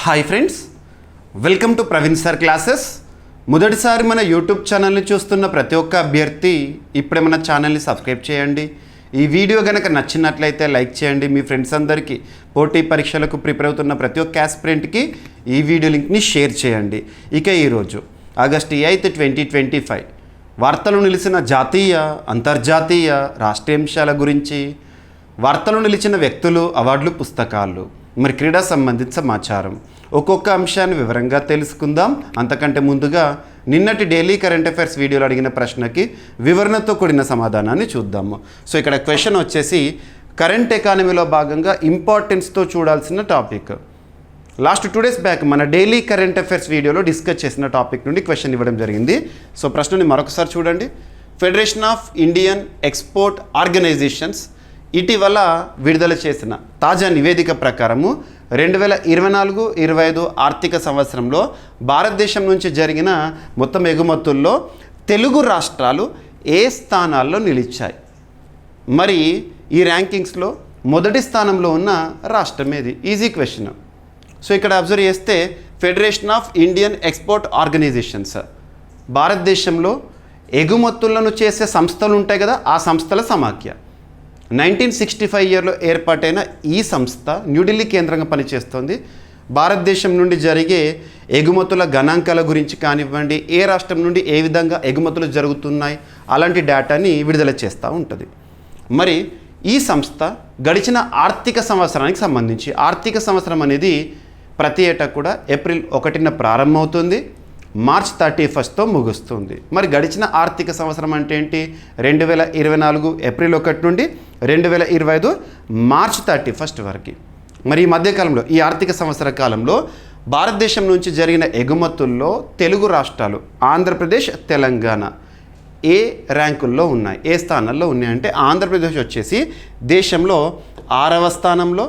Hi friends, welcome to Praveen sir classes. మొదటిసారి మన YouTube ఛానల్ని చూస్తున్న ప్రతి ఒక్క అభ్యర్థి ఇప్పుడే మన ఛానల్ని సబ్స్క్రైబ్ చేయండి. ఈ వీడియో కనుక నచ్చినట్లయితే లైక్ చేయండి. మీ ఫ్రెండ్స్ అందరికీ పోటీ పరీక్షలకు ప్రిపేర్ అవుతున్న ప్రతి ఒక్క ఆస్పిరెంట్కి ఈ వీడియో లింక్ని షేర్ చేయండి. ఇక ఈరోజు ఆగస్టు 8, 2025 వార్తలు నిలిచిన జాతీయ, అంతర్జాతీయ, రాష్ట్రీయాంశాల గురించి, వార్తలు నిలిచిన వ్యక్తులు, అవార్డులు, పుస్తకాలు, మరి క్రీడా సంబంధిత సమాచారం, ఒక్కొక్క అంశాన్ని వివరంగా తెలుసుకుందాం. అంతకంటే ముందుగా నిన్నటి డైలీ కరెంట్ అఫైర్స్ వీడియోలో అడిగిన ప్రశ్నకి వివరణతో కూడిన సమాధానాన్ని చూద్దాము. సో ఇక్కడ క్వశ్చన్ వచ్చేసి కరెంట్ ఎకానమీలో భాగంగా ఇంపార్టెన్స్తో చూడాల్సిన టాపిక్. లాస్ట్ 2 days బ్యాక్ మన డైలీ కరెంట్ అఫైర్స్ వీడియోలో డిస్కస్ చేసిన టాపిక్ నుండి క్వశ్చన్ ఇవ్వడం జరిగింది. సో ప్రశ్నని మరొకసారి చూడండి. Federation of Indian export organisations ఇటీవల విడుదల చేసిన తాజా నివేదిక ప్రకారము 2024-25 ఆర్థిక సంవత్సరంలో భారతదేశం నుంచి జరిగిన మొత్తం ఎగుమతుల్లో తెలుగు రాష్ట్రాలు ఏ స్థానాల్లో నిలిచాయి? మరి ఈ ర్యాంకింగ్స్లో మొదటి స్థానంలో ఉన్న రాష్ట్రం ఏది? Easy question. సో ఇక్కడ అబ్జర్వ్ చేస్తే federation of Indian export organisations, భారతదేశంలో ఎగుమతులను చేసే సంస్థలు ఉంటాయి కదా, ఆ సంస్థల సమాఖ్య. 1965 ఇయర్లో ఏర్పాటైన ఈ సంస్థ న్యూఢిల్లీ కేంద్రంగా పనిచేస్తుంది. భారతదేశం నుండి జరిగే ఎగుమతుల గణాంకాల గురించి కానివ్వండి, ఏ రాష్ట్రం నుండి ఏ విధంగా ఎగుమతులు జరుగుతున్నాయి, అలాంటి డేటాని విడుదల చేస్తూ ఉంటుంది. మరి ఈ సంస్థ గడిచిన ఆర్థిక సంవత్సరానికి సంబంధించి, ఆర్థిక సంవత్సరం అనేది ప్రతి ఏటా కూడా ఏప్రిల్ 1న ప్రారంభమవుతుంది, మార్చ్ 31తో ముగుస్తుంది. మరి గడిచిన ఆర్థిక సంవత్సరం అంటే ఏంటి? 2024 ఏప్రిల్ 1 నుండి 2025 మార్చ్ 31 వరకు. మరి ఈ మధ్యకాలంలో, ఈ ఆర్థిక సంవత్సర కాలంలో భారతదేశం నుంచి జరిగిన ఎగుమతుల్లో తెలుగు రాష్ట్రాలు ఆంధ్రప్రదేశ్, తెలంగాణ ఏ ర్యాంకుల్లో ఉన్నాయి, ఏ స్థానాల్లో ఉన్నాయంటే ఆంధ్రప్రదేశ్ వచ్చేసి దేశంలో 6వ స్థానంలో,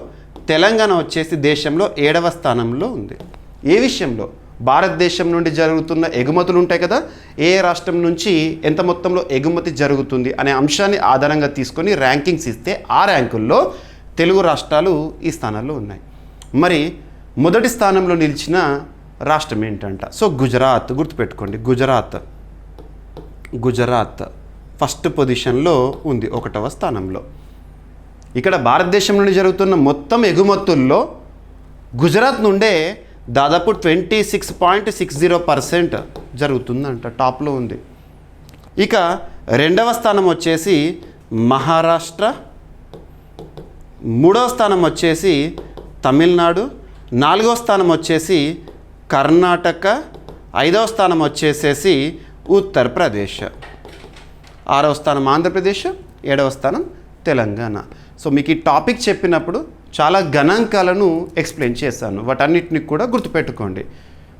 తెలంగాణ వచ్చేసి దేశంలో 7వ స్థానంలో ఉంది. ఏ విషయంలో? భారతదేశం నుండి జరుగుతున్న ఎగుమతులు ఉంటాయి కదా, ఏ రాష్ట్రం నుంచి ఎంత మొత్తంలో ఎగుమతి జరుగుతుంది అనే అంశాన్ని ఆధారంగా తీసుకొని ర్యాంకింగ్స్ ఇస్తే ఆ ర్యాంకుల్లో తెలుగు రాష్ట్రాలు ఈ స్థానాల్లో ఉన్నాయి. మరి మొదటి స్థానంలో నిలిచిన రాష్ట్రం ఏంటంట? సో గుజరాత్. గుర్తుపెట్టుకోండి, గుజరాత్ ఫస్ట్ పొజిషన్లో ఉంది, 1వ స్థానంలో. ఇక్కడ భారతదేశం నుండి జరుగుతున్న మొత్తం ఎగుమతుల్లో గుజరాత్ నుండే దాదాపు 26.60% జరుగుతుందంట, టాప్లో ఉంది. ఇక 2వ స్థానం వచ్చేసి మహారాష్ట్ర, 3వ స్థానం వచ్చేసి తమిళనాడు, 4వ స్థానం వచ్చేసి కర్ణాటక, 5వ స్థానం వచ్చేసేసి ఉత్తరప్రదేశ్, 6వ స్థానం ఆంధ్రప్రదేశ్, 7వ స్థానం తెలంగాణ. సో మీకు ఈ టాపిక్ చెప్పినప్పుడు చాలా గణాంకాలను ఎక్స్ప్లెయిన్ చేశాను, వాటన్నిటిని కూడా గుర్తుపెట్టుకోండి.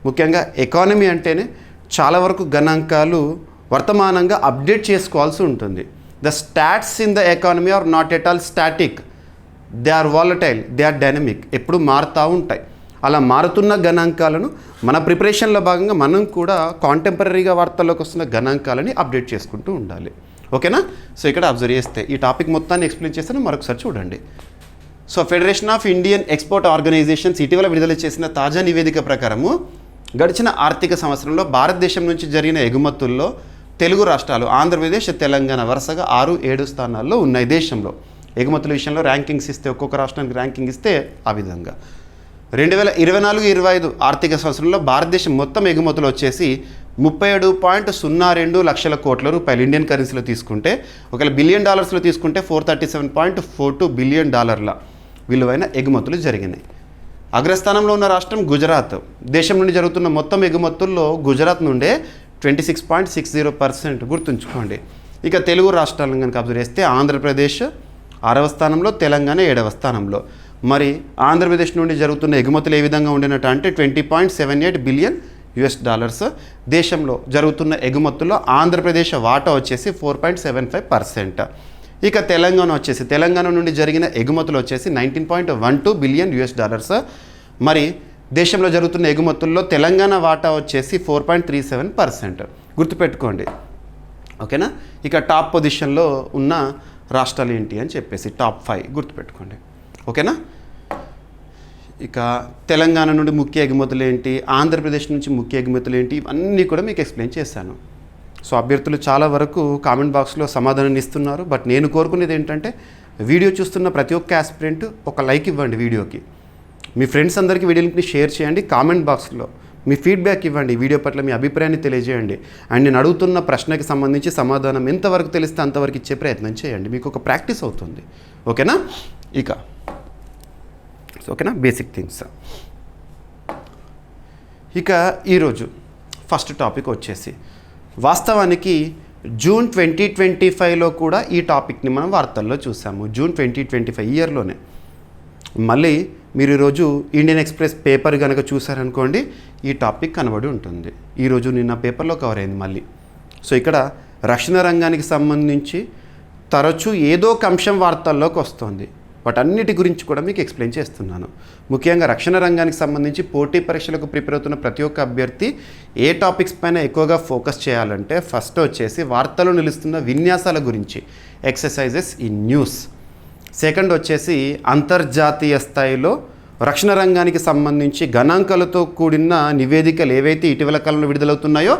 ముఖ్యంగా ఎకానమీ అంటేనే చాలా వరకు గణాంకాలు వర్తమానంగా అప్డేట్ చేసుకోవాల్సి ఉంటుంది. The stats in the economy are not at all static, they are volatile, they are dynamic, ఎప్పుడు మారుతూ ఉంటాయి. అలా మారుతున్న గణాంకాలను మన ప్రిపరేషన్లో భాగంగా మనం కూడా కాంటెంపరీగా వార్తల్లోకి వస్తున్న గణాంకాలని అప్డేట్ చేసుకుంటూ ఉండాలి. ఓకేనా? సో ఇక్కడ అబ్జర్వ్ చేస్తే ఈ టాపిక్ మొత్తాన్ని ఎక్స్ప్లెయిన్ చేస్తాను, మరొకసారి చూడండి. So federation of Indian export organisations ఇటీవల విడుదల చేసిన తాజా నివేదిక ప్రకారము గడిచిన ఆర్థిక సంవత్సరంలో భారతదేశం నుంచి జరిగిన ఎగుమతుల్లో తెలుగు రాష్ట్రాలు ఆంధ్రప్రదేశ్, తెలంగాణ వరుసగా 6, 7 స్థానాల్లో ఉన్నాయి. దేశంలో ఎగుమతుల విషయంలో ర్యాంకింగ్స్ ఇస్తే, ఒక్కొక్క రాష్ట్రానికి ర్యాంకింగ్ ఇస్తే ఆ విధంగా 2024-25 ఆర్థిక సంవత్సరంలో భారతదేశం మొత్తం ఎగుమతులు వచ్చేసి 37.02 లక్షల కోట్ల రూపాయలు ఇండియన్ కరెన్సీలో తీసుకుంటే, ఒకవేళ బిలియన్ డాలర్స్లో తీసుకుంటే $437.42 బిలియన్ విలువైన ఎగుమతులు జరిగినాయి. అగ్రస్థానంలో ఉన్న రాష్ట్రం గుజరాత్. దేశం నుండి జరుగుతున్న మొత్తం ఎగుమతుల్లో గుజరాత్ నుండే 26.60%. గుర్తుంచుకోండి. ఇక తెలుగు రాష్ట్రాలను కనుక అబ్జర్వ్ చేస్తే ఆంధ్రప్రదేశ్ 6వ స్థానంలో, తెలంగాణ 7వ స్థానంలో. మరి ఆంధ్రప్రదేశ్ నుండి జరుగుతున్న ఎగుమతులు ఏ విధంగా ఉండినట్టు అంటే $20.78 బిలియన్. దేశంలో జరుగుతున్న ఎగుమతుల్లో ఆంధ్రప్రదేశ్ వాటా వచ్చేసి 4.75%. ఇక తెలంగాణ నుండి జరిగిన ఎగుమతులు వచ్చేసి $19.12 బిలియన్. మరి దేశంలో జరుగుతున్న ఎగుమతుల్లో తెలంగాణ వాటా వచ్చేసి 4.37%. గుర్తుపెట్టుకోండి. ఓకేనా? ఇక టాప్ పొజిషన్లో ఉన్న రాష్ట్రాలు ఏంటి అని చెప్పేసి టాప్ 5 గుర్తుపెట్టుకోండి. ఓకేనా? ఇక తెలంగాణ నుండి ముఖ్య ఎగుమతులు ఏంటి, ఆంధ్రప్రదేశ్ నుంచి ముఖ్య ఎగుమతులు ఏంటి, ఇవన్నీ కూడా మీకు ఎక్స్ప్లెయిన్ చేశాను. సో అభ్యర్థులు చాలా వరకు కామెంట్ బాక్స్లో సమాధానం ఇస్తున్నారు. బట్ నేను కోరుకునేది ఏంటంటే వీడియో చూస్తున్న ప్రతి ఒక్క ఆస్పిరెంట్ ఒక లైక్ ఇవ్వండి వీడియోకి. మీ ఫ్రెండ్స్ అందరికీ వీడియో లింక్ని షేర్ చేయండి. కామెంట్ బాక్స్లో మీ ఫీడ్బ్యాక్ ఇవ్వండి, వీడియో పట్ల మీ అభిప్రాయాన్ని తెలియజేయండి. అండ్ నేను అడుగుతున్న ప్రశ్నకి సంబంధించి సమాధానం ఎంతవరకు తెలిస్తే అంతవరకు ఇచ్చే ప్రయత్నం చేయండి. మీకు ఒక ప్రాక్టీస్ అవుతుంది. ఓకేనా? ఓకేనా, బేసిక్ థింగ్స్. ఇక ఈరోజు ఫస్ట్ టాపిక్ వచ్చేసి వాస్తవానికి జూన్ 2025లో కూడా ఈ టాపిక్ని మనం వార్తల్లో చూసాము. జూన్ 2025 ఇయర్లోనే. మళ్ళీ మీరు ఈరోజు ఇండియన్ ఎక్స్ప్రెస్ పేపర్ కనుక చూసారనుకోండి, ఈ టాపిక్ కనబడి ఉంటుంది. ఈరోజు నిన్న పేపర్లో కవర్ అయింది మళ్ళీ. సో ఇక్కడ రక్షణ రంగానికి సంబంధించి తరచూ ఏదో ఒక అంశం వార్తల్లోకి వస్తుంది. వాటన్నిటి గురించి కూడా మీకు ఎక్స్ప్లెయిన్ చేస్తున్నాను. ముఖ్యంగా రక్షణ రంగానికి సంబంధించి పోటీ పరీక్షలకు ప్రిపేర్ అవుతున్న ప్రతి ఒక్క అభ్యర్థి ఏ టాపిక్స్ పైన ఎక్కువగా ఫోకస్ చేయాలంటే ఫస్ట్ వచ్చేసి వార్తలో నిలుస్తున్న విన్యాసాల గురించి, ఎక్సర్సైజెస్ ఇన్ న్యూస్. సెకండ్ వచ్చేసి అంతర్జాతీయ స్థాయిలో రక్షణ రంగానికి సంబంధించి గణాంకాలతో కూడిన నివేదికలు ఏవైతే ఇటీవల కాలంలో విడుదలవుతున్నాయో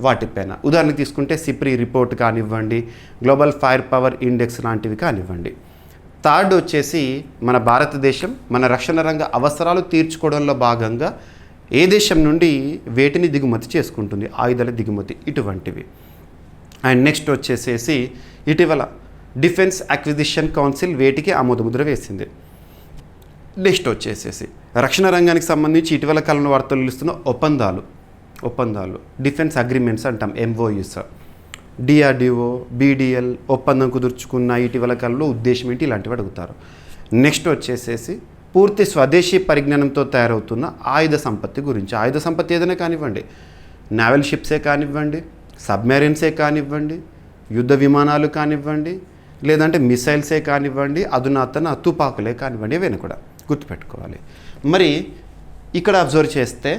వాటిపైన. ఉదాహరణకు తీసుకుంటే సిప్రి రిపోర్ట్ కానివ్వండి, గ్లోబల్ ఫైర్ పవర్ ఇండెక్స్ లాంటివి కానివ్వండి. థర్డ్ వచ్చేసి మన భారతదేశం మన రక్షణ రంగ అవసరాలు తీర్చుకోవడంలో భాగంగా ఏ దేశం నుండి వేటిని దిగుమతి చేసుకుంటుంది, ఆయుధాల దిగుమతి, ఇటువంటివి. అండ్ నెక్స్ట్ వచ్చేసేసి ఇటీవల డిఫెన్స్ అక్విజిషన్ కౌన్సిల్ వేటికి ఆమోదముద్ర వేసింది. నెక్స్ట్ వచ్చేసేసి రక్షణ రంగానికి సంబంధించి ఇటీవల కాలంలో వార్తలు ఇస్తున్న ఒప్పందాలు డిఫెన్స్ అగ్రిమెంట్స్ అంటాం, MOUs. DRDO, BDL ఒప్పందం కుదుర్చుకున్న ఇటీవల కాలంలో ఉద్దేశం ఏంటి, ఇలాంటివి అడుగుతారు. నెక్స్ట్ వచ్చేసేసి పూర్తి స్వదేశీ పరిజ్ఞానంతో తయారవుతున్న ఆయుధ సంపత్తి గురించి. ఆయుధ సంపత్తి ఏదైనా కానివ్వండి, నావల్ షిప్సే కానివ్వండి, సబ్మెరీన్సే కానివ్వండి, యుద్ధ విమానాలు కానివ్వండి, లేదంటే మిసైల్సే కానివ్వండి, అధునాతన తుపాకులే కానివ్వండి, ఏవైనా కూడా గుర్తుపెట్టుకోవాలి. మరి ఇక్కడ అబ్జర్వ్ చేస్తే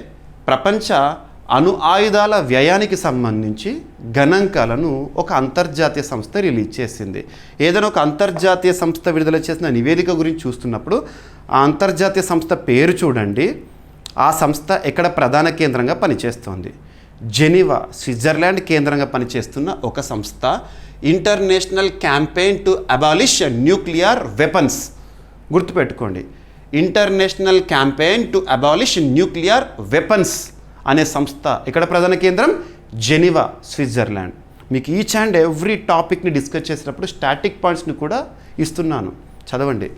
ప్రపంచ అణు ఆయుధాల వ్యయానికి సంబంధించి గణాంకాలను ఒక అంతర్జాతీయ సంస్థ రిలీజ్ చేసింది. ఏదైనా ఒక అంతర్జాతీయ సంస్థ విడుదల చేసిన నివేదిక గురించి చూస్తున్నప్పుడు ఆ అంతర్జాతీయ సంస్థ పేరు చూడండి. ఆ సంస్థ ఎక్కడ ప్రధాన కేంద్రంగా పనిచేస్తోంది? జెనీవా, స్విట్జర్లాండ్ కేంద్రంగా పనిచేస్తున్న ఒక సంస్థ. International campaign to abolish nuclear weapons. గుర్తుపెట్టుకోండి, international campaign to abolish nuclear weapons అనే సంస్థ ఎక్కడ ప్రధాన కేంద్రం? Geneva, Switzerland. మీకు ఈచ్ అండ్ ఎవ్రీ టాపిక్ని డిస్కస్ చేసినప్పుడు స్టాటిక్ పాయింట్స్ని కూడా ఇస్తున్నాను, చదవండి.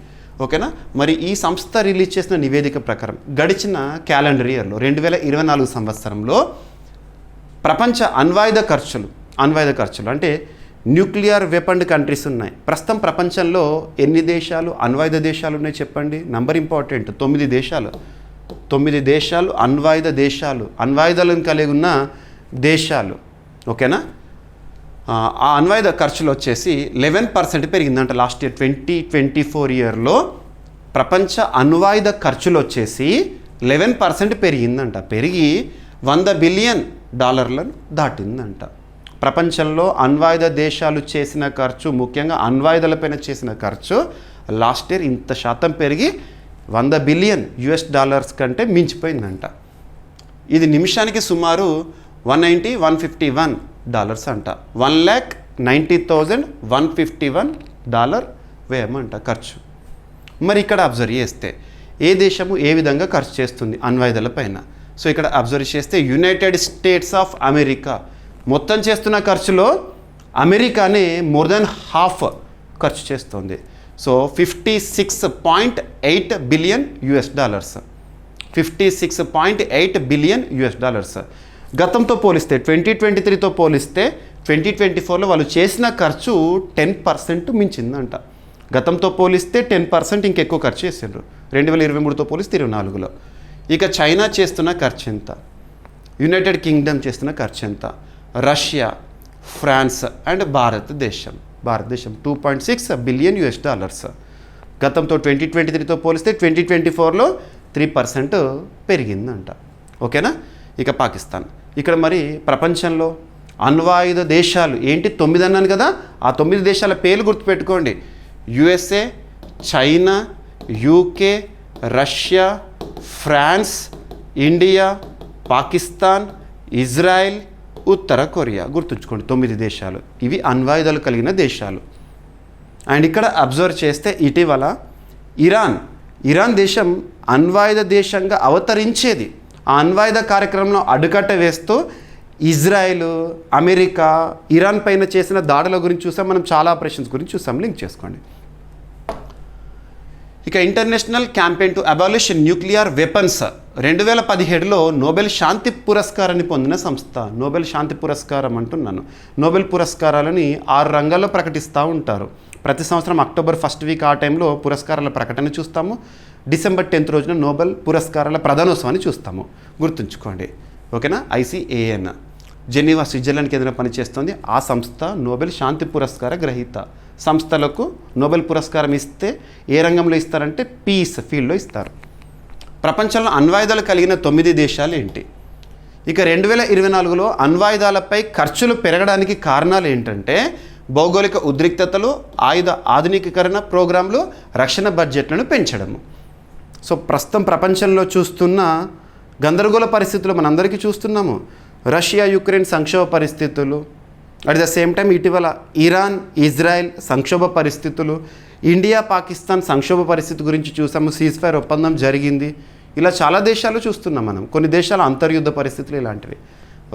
ఓకేనా? మరి ఈ సంస్థ రిలీజ్ చేసిన నివేదిక ప్రకారం గడిచిన క్యాలెండర్ ఇయర్లో 2024 సంవత్సరంలో ప్రపంచ అణ్వాయుధ ఖర్చులు అంటే న్యూక్లియర్ వెపన్ కంట్రీస్ ఉన్నాయి. ప్రస్తుతం ప్రపంచంలో ఎన్ని దేశాలు అణ్వాయుధ దేశాలు ఉన్నాయి చెప్పండి? Number important. 9 దేశాలు. 9 దేశాలు అణ్వాయుధ దేశాలు, అణ్వాయుధాలను కలిగి ఉన్న దేశాలు. ఓకేనా? ఆ అణ్వాయుధ ఖర్చులు వచ్చేసి 11% పెరిగిందంట లాస్ట్ ఇయర్ 2024 ఇయర్లో. ప్రపంచ అణ్వాయుధ ఖర్చులు వచ్చేసి 11% పెరిగిందంట. పెరిగి $100 బిలియన్ దాటిందంట. ప్రపంచంలో అణ్వాయుధ దేశాలు చేసిన ఖర్చు, ముఖ్యంగా అణ్వాయుధాలపైన చేసిన ఖర్చు లాస్ట్ ఇయర్ ఇంత శాతం పెరిగి $100 బిలియన్ కంటే మించిపోయిందంట. ఇది నిమిషానికి సుమారు $191 అంట. $1,90,151 వ్యయమంట ఖర్చు. మరి ఇక్కడ అబ్జర్వ్ చేస్తే ఏ దేశము ఏ విధంగా ఖర్చు చేస్తుంది అణ్వాయుధాల పైన? సో ఇక్కడ అబ్జర్వ్ చేస్తే యునైటెడ్ స్టేట్స్ ఆఫ్ అమెరికా మొత్తం చేస్తున్న ఖర్చులో అమెరికానే మోర్ దెన్ హాఫ్ ఖర్చు చేస్తుంది. So $56.8 billion. $56.8 బిలియన్. గతంతో పోలిస్తే 2023తో పోలిస్తే 2024లో వాళ్ళు చేసిన ఖర్చు 10% మించిందంట. గతంతో పోలిస్తే 10% ఇంకెక్కువ ఖర్చు చేసిండ్రు 2023తో పోలిస్తే 24లో. ఇక చైనా చేస్తున్న ఖర్చు ఎంత? యునైటెడ్ కింగ్డమ్ చేస్తున్న ఖర్చు ఎంత? రష్యా, ఫ్రాన్స్ అండ్ భారతదేశం $2.6 బిలియన్. గతంతో 2023తో పోలిస్తే 2024లో 3% పెరిగిందంట. ఓకేనా? ఇక పాకిస్తాన్. ఇక్కడ మరి ప్రపంచంలో అణ్వాయుధ దేశాలు ఏంటి? 9 అన్నాను కదా. ఆ 9 దేశాల పేర్లు గుర్తుపెట్టుకోండి. USA, China, UK, Russia, France, India, Pakistan, Israel, ఉత్తర కొరియా. గుర్తుంచుకోండి 9 దేశాలు. ఇవి అణ్వాయుధాలు కలిగిన దేశాలు. అండ్ ఇక్కడ అబ్జర్వ్ చేస్తే ఇటీవల ఇరాన్ దేశం అణ్వాయుధ దేశంగా అవతరించేది. ఆ అణ్వాయుధ కార్యక్రమంలో అడ్డుకట్ట వేస్తూ ఇజ్రాయెల్, అమెరికా ఇరాన్ పైన చేసిన దాడుల గురించి చూసాం. మనం చాలా ఆపరేషన్స్ గురించి చూసాం. లింక్ చేసుకోండి. ఇక international campaign to abolish nuclear weapons 2017లో నోబెల్ శాంతి పురస్కారాన్ని పొందిన సంస్థ. నోబెల్ శాంతి పురస్కారం అంటున్నాను. నోబెల్ పురస్కారాలని 6 రంగాల్లో ప్రకటిస్తూ ఉంటారు. ప్రతి సంవత్సరం అక్టోబర్ 1st వీక్ ఆ టైంలో పురస్కారాల ప్రకటన చూస్తాము. డిసెంబర్ 10th రోజున నోబెల్ పురస్కారాల ప్రధానోత్సవాన్ని చూస్తాము. గుర్తుంచుకోండి. ఓకేనా. ICAN జెనీవా, స్విట్జర్లాండ్ కేంద్రం పనిచేస్తుంది. ఆ సంస్థ నోబెల్ శాంతి పురస్కార గ్రహీత. సంస్థలకు నోబెల్ పురస్కారం ఇస్తే ఏ రంగంలో ఇస్తారంటే పీస్ ఫీల్డ్లో ఇస్తారు. ప్రపంచంలో అణ్వాయుధాలు కలిగిన 9 దేశాలు ఏంటి? ఇక 2024లో అణ్వాయుధాలపై ఖర్చులు పెరగడానికి కారణాలు ఏంటంటే భౌగోళిక ఉద్రిక్తతలు, ఆయుధ ఆధునికీకరణ ప్రోగ్రాంలు, రక్షణ బడ్జెట్లను పెంచడము. సో ప్రస్తుతం ప్రపంచంలో చూస్తున్న గందరగోళ పరిస్థితులు మనందరికీ చూస్తున్నాము. రష్యా, యుక్రెయిన్ సంక్షోభ పరిస్థితులు, అట్ ద సేమ్ టైం ఇటీవల ఇరాన్, ఇజ్రాయెల్ సంక్షోభ పరిస్థితులు, ఇండియా, పాకిస్తాన్ సంక్షోభ పరిస్థితి గురించి చూసాము. సీజ్ఫైర్ ఒప్పందం జరిగింది. ఇలా చాలా దేశాలు చూస్తున్నాం మనం. కొన్ని దేశాల అంతర్యుద్ధ పరిస్థితులు ఇలాంటివి.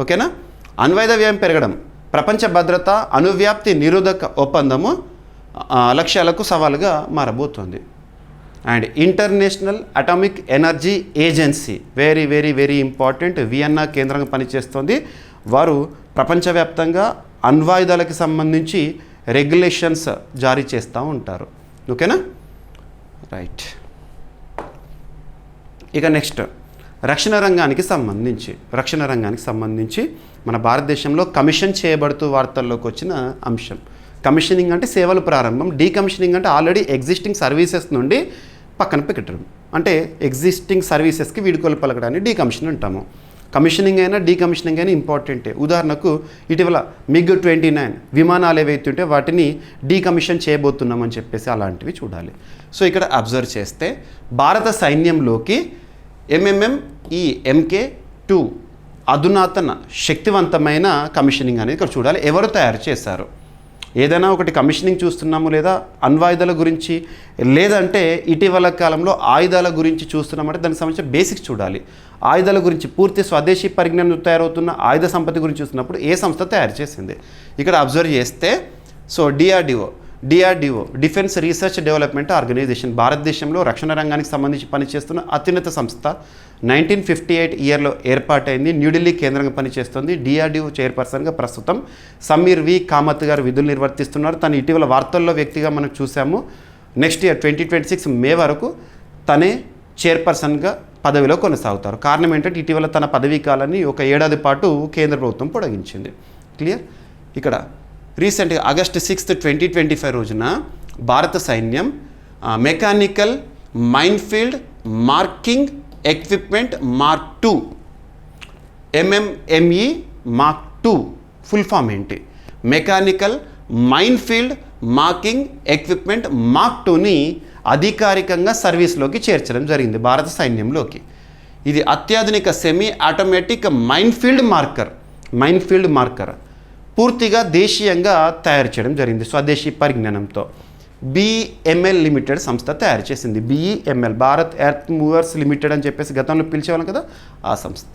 ఓకేనా. అణ్వాయుధ వ్యయం పెరగడం, ప్రపంచ భద్రత, అణువ్యాప్తి నిరోధక ఒప్పందము లక్ష్యాలకు సవాలుగా మారబోతోంది. And international atomic energy agency very very very important. Vienna కేంద్రంగా పనిచేస్తుంది. వారు ప్రపంచవ్యాప్తంగా అణ్వాయుధాలకు సంబంధించి రెగ్యులేషన్స్ జారీ చేస్తూ ఉంటారు. ఓకేనా. రైట్. ఇక నెక్స్ట్ రక్షణ రంగానికి సంబంధించి మన భారతదేశంలో కమిషన్ చేయబడుతూ వార్తల్లోకి వచ్చిన అంశం. కమిషనింగ్ అంటే సేవల ప్రారంభం. డీకమిషనింగ్ అంటే ఆల్రెడీ ఎగ్జిస్టింగ్ సర్వీసెస్ నుండి పక్కన పెట్టడం. అంటే ఎగ్జిస్టింగ్ సర్వీసెస్కి వీడుకోలు పలకడాన్ని డీకమిషన్ అంటాము. కమిషనింగ్ అయినా డీకమిషనింగ్ అయినా ఇంపార్టెంటే. ఉదాహరణకు ఇటీవల MiG-29 విమానాలు ఏవైతే ఉంటే వాటిని డీకమిషన్ చేయబోతున్నామని చెప్పేసి అలాంటివి చూడాలి. సో ఇక్కడ అబ్జర్వ్ చేస్తే భారత సైన్యంలోకి MMME MK2 అధునాతన శక్తివంతమైన కమిషనింగ్ అనేది ఇక్కడ చూడాలి. ఎవరు తయారు చేశారు? ఏదైనా ఒకటి కమిషనింగ్ చూస్తున్నాము, లేదా అణ్వాయుధాల గురించి, లేదంటే ఇటీవల కాలంలో ఆయుధాల గురించి చూస్తున్నామంటే దానికి సంబంధించిన బేసిక్స్ చూడాలి. ఆయుధాల గురించి పూర్తి స్వదేశీ పరిజ్ఞానం తయారవుతున్న ఆయుధ సంపత్తి గురించి చూస్తున్నప్పుడు ఏ సంస్థ తయారు చేసింది? ఇక్కడ అబ్జర్వ్ చేస్తే so DRDO defence research development organisation భారతదేశంలో రక్షణ రంగానికి సంబంధించి పనిచేస్తున్న అత్యున్నత సంస్థ. 1958 ఇయర్లో ఏర్పాటైంది. న్యూఢిల్లీ కేంద్రంగా పనిచేస్తుంది. DRDO చైర్పర్సన్గా ప్రస్తుతం సమీర్ వి కామత్ గారు విధులు నిర్వర్తిస్తున్నారు. తను ఇటీవల వార్తల్లో వ్యక్తిగా మనం చూసాము. నెక్స్ట్ ఇయర్ 2026 మే వరకు తనే చైర్పర్సన్గా పదవిలో కొనసాగుతారు. కారణం ఏంటంటే ఇటీవల తన పదవీ కాలాన్ని 1 ఏడాది పాటు కేంద్ర ప్రభుత్వం పొడిగించింది. క్లియర్. ఇక్కడ రీసెంట్గా August 6, 2025 రోజున భారత సైన్యం mechanical minefield marking equipment Mark II MMME Mark II full form ఏంటి? Mechanical minefield marking equipment Mark IIని అధికారికంగా సర్వీస్లోకి చేర్చడం జరిగింది భారత సైన్యంలోకి. ఇది అత్యాధునిక సెమీ ఆటోమేటిక్ మైన్ఫీల్డ్ మార్కర్ పూర్తిగా దేశీయంగా తయారు చేయడం జరిగింది స్వదేశీ పరిజ్ఞానంతో. BEML లిమిటెడ్ సంస్థ తయారు చేసింది. BEML Bharat earth movers limited అని చెప్పేసి గతంలో పిలిచేవాళ్ళం కదా, ఆ సంస్థ.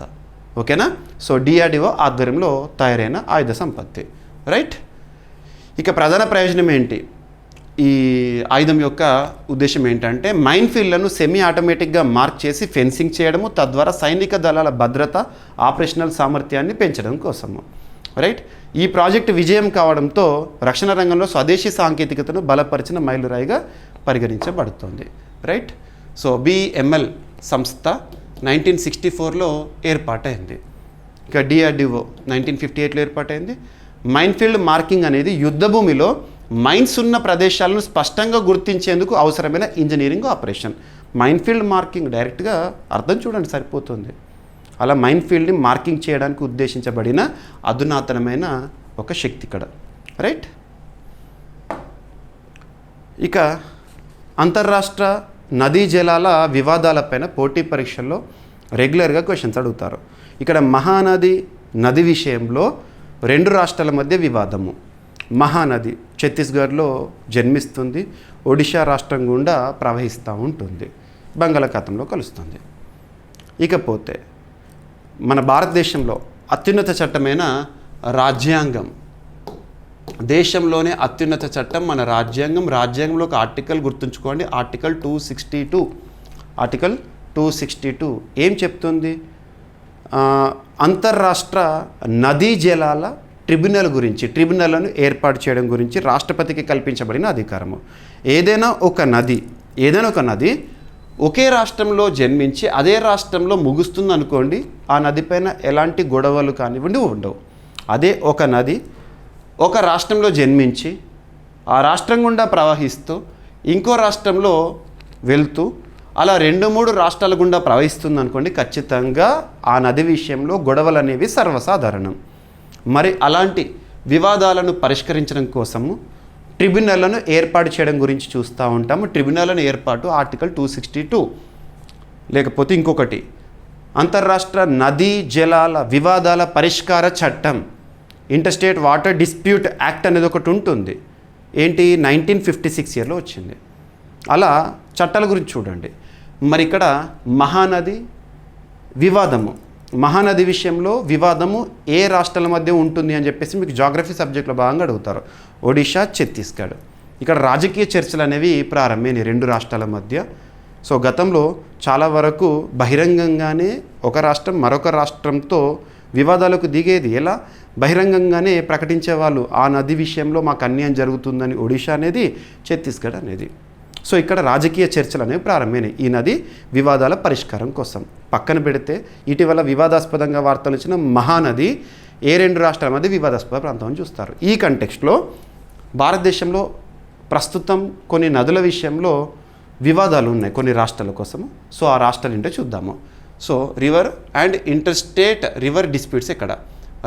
ఓకేనా. సో DRDO ఆధ్వర్యంలో తయారైన ఆయుధ సంపత్తి. రైట్. ఇక ప్రధాన ప్రయోజనం ఏంటి? ఈ ఆయుధం యొక్క ఉద్దేశం ఏంటంటే మైన్ ఫీల్డ్లను సెమీ ఆటోమేటిక్గా మార్క్ చేసి ఫెన్సింగ్ చేయడము, తద్వారా సైనిక దళాల భద్రత, ఆపరేషనల్ సామర్థ్యాన్ని పెంచడం కోసము. రైట్. ఈ ప్రాజెక్టు విజయం కావడంతో రక్షణ రంగంలో స్వదేశీ సాంకేతికతను బలపరిచిన మైలురాయిగా పరిగణించబడుతుంది. రైట్. సో BEML సంస్థ 1964లో ఏర్పాటైంది. ఇక DRDO 1958లో ఏర్పాటైంది. మైన్ఫీల్డ్ మార్కింగ్ అనేది యుద్ధ భూమిలో మైన్స్ ఉన్న ప్రదేశాలను స్పష్టంగా గుర్తించేందుకు అవసరమైన ఇంజనీరింగ్ ఆపరేషన్. మైన్ఫీల్డ్ మార్కింగ్ డైరెక్ట్గా అర్థం చూడండి సరిపోతుంది. అలా మైన్ఫీల్డ్ని మార్కింగ్ చేయడానికి ఉద్దేశించబడిన అధునాతనమైన ఒక శక్తి ఇక్కడ. రైట్. ఇక అంతర్రాష్ట్ర నదీ జలాల వివాదాలపైన పోటీ పరీక్షల్లో రెగ్యులర్గా క్వశ్చన్స్ అడుగుతారు. ఇక్కడ మహానది నది విషయంలో 2 రాష్ట్రాల మధ్య వివాదము. మహానది ఛత్తీస్గఢ్లో జన్మిస్తుంది, ఒడిషా రాష్ట్రం గుండా ప్రవహిస్తూ ఉంటుంది, బంగాళాఖాతంలో కలుస్తుంది. ఇకపోతే మన భారతదేశంలో అత్యున్నత చట్టమైన రాజ్యాంగం, దేశంలోనే అత్యున్నత చట్టం మన రాజ్యాంగం. రాజ్యాంగంలో ఒక ఆర్టికల్ గుర్తుంచుకోండి, ఆర్టికల్ 262. ఆర్టికల్ 262 ఏం చెప్తుంది? అంతర్రాష్ట్ర నదీ జలాల ట్రిబ్యునల్ గురించి, ట్రిబ్యునల్ను ఏర్పాటు చేయడం గురించి రాష్ట్రపతికి కల్పించబడిన అధికారము. ఏదైనా ఒక నది ఒకే రాష్ట్రంలో జన్మించి అదే రాష్ట్రంలో ముగుస్తుంది అనుకోండి, ఆ నదిపైన ఎలాంటి గొడవలు కానివ్వండి ఉండవు. అదే ఒక నది ఒక రాష్ట్రంలో జన్మించి ఆ రాష్ట్రం గుండా ప్రవహిస్తూ ఇంకో రాష్ట్రంలో వెళ్తూ అలా 2-3 రాష్ట్రాల గుండా ప్రవహిస్తుంది అనుకోండి, ఖచ్చితంగా ఆ నది విషయంలో గొడవలు అనేవి సర్వసాధారణం. మరి అలాంటి వివాదాలను పరిష్కరించడం కోసము ట్రిబ్యునల్లను ఏర్పాటు చేయడం గురించి చూస్తూ ఉంటాము. ట్రిబ్యునల్లను ఏర్పాటు ఆర్టికల్ 262. లేకపోతే ఇంకొకటి అంతర్రాష్ట్ర నదీ జలాల వివాదాల పరిష్కార చట్టం, ఇంటర్స్టేట్ వాటర్ డిస్ప్యూట్ యాక్ట్ అనేది ఒకటి ఉంటుంది. ఏంటి? 1956 ఇయర్లో వచ్చింది. అలా చట్టాల గురించి చూడండి. మరి ఇక్కడ మహానది విషయంలో వివాదము ఏ రాష్ట్రాల మధ్య ఉంటుంది అని చెప్పేసి మీకు జాగ్రఫీ సబ్జెక్ట్లో భాగంగా అడుగుతారు. ఒడిషా, ఛత్తీస్గఢ్. ఇక్కడ రాజకీయ చర్చలు అనేవి ప్రారంభమైనవి 2 రాష్ట్రాల మధ్య. సో గతంలో చాలా వరకు బహిరంగంగానే ఒక రాష్ట్రం మరొక రాష్ట్రంతో వివాదాలకు దిగేది. ఎలా? బహిరంగంగానే ప్రకటించేవాళ్ళు, ఆ నది విషయంలో మాకు అన్యాయం జరుగుతుందని ఒడిషా అనేది, ఛత్తీస్గఢ్ అనేది. సో ఇక్కడ రాజకీయ చర్చలు అనేవి ప్రారంభమైనాయి ఈ నది వివాదాల పరిష్కారం కోసం. పక్కన పెడితే ఇటీవల వివాదాస్పదంగా వార్తలు వచ్చిన మహానది ఏ 2 రాష్ట్రాల మధ్య వివాదాస్పద ప్రాంతం అని చూస్తారు. ఈ కంటెక్స్ట్లో భారతదేశంలో ప్రస్తుతం కొన్ని నదుల విషయంలో వివాదాలు ఉన్నాయి కొన్ని రాష్ట్రాల కోసము. సో ఆ రాష్ట్రాలు ఏంటో చూద్దాము. So river and interstate river disputes ఇక్కడ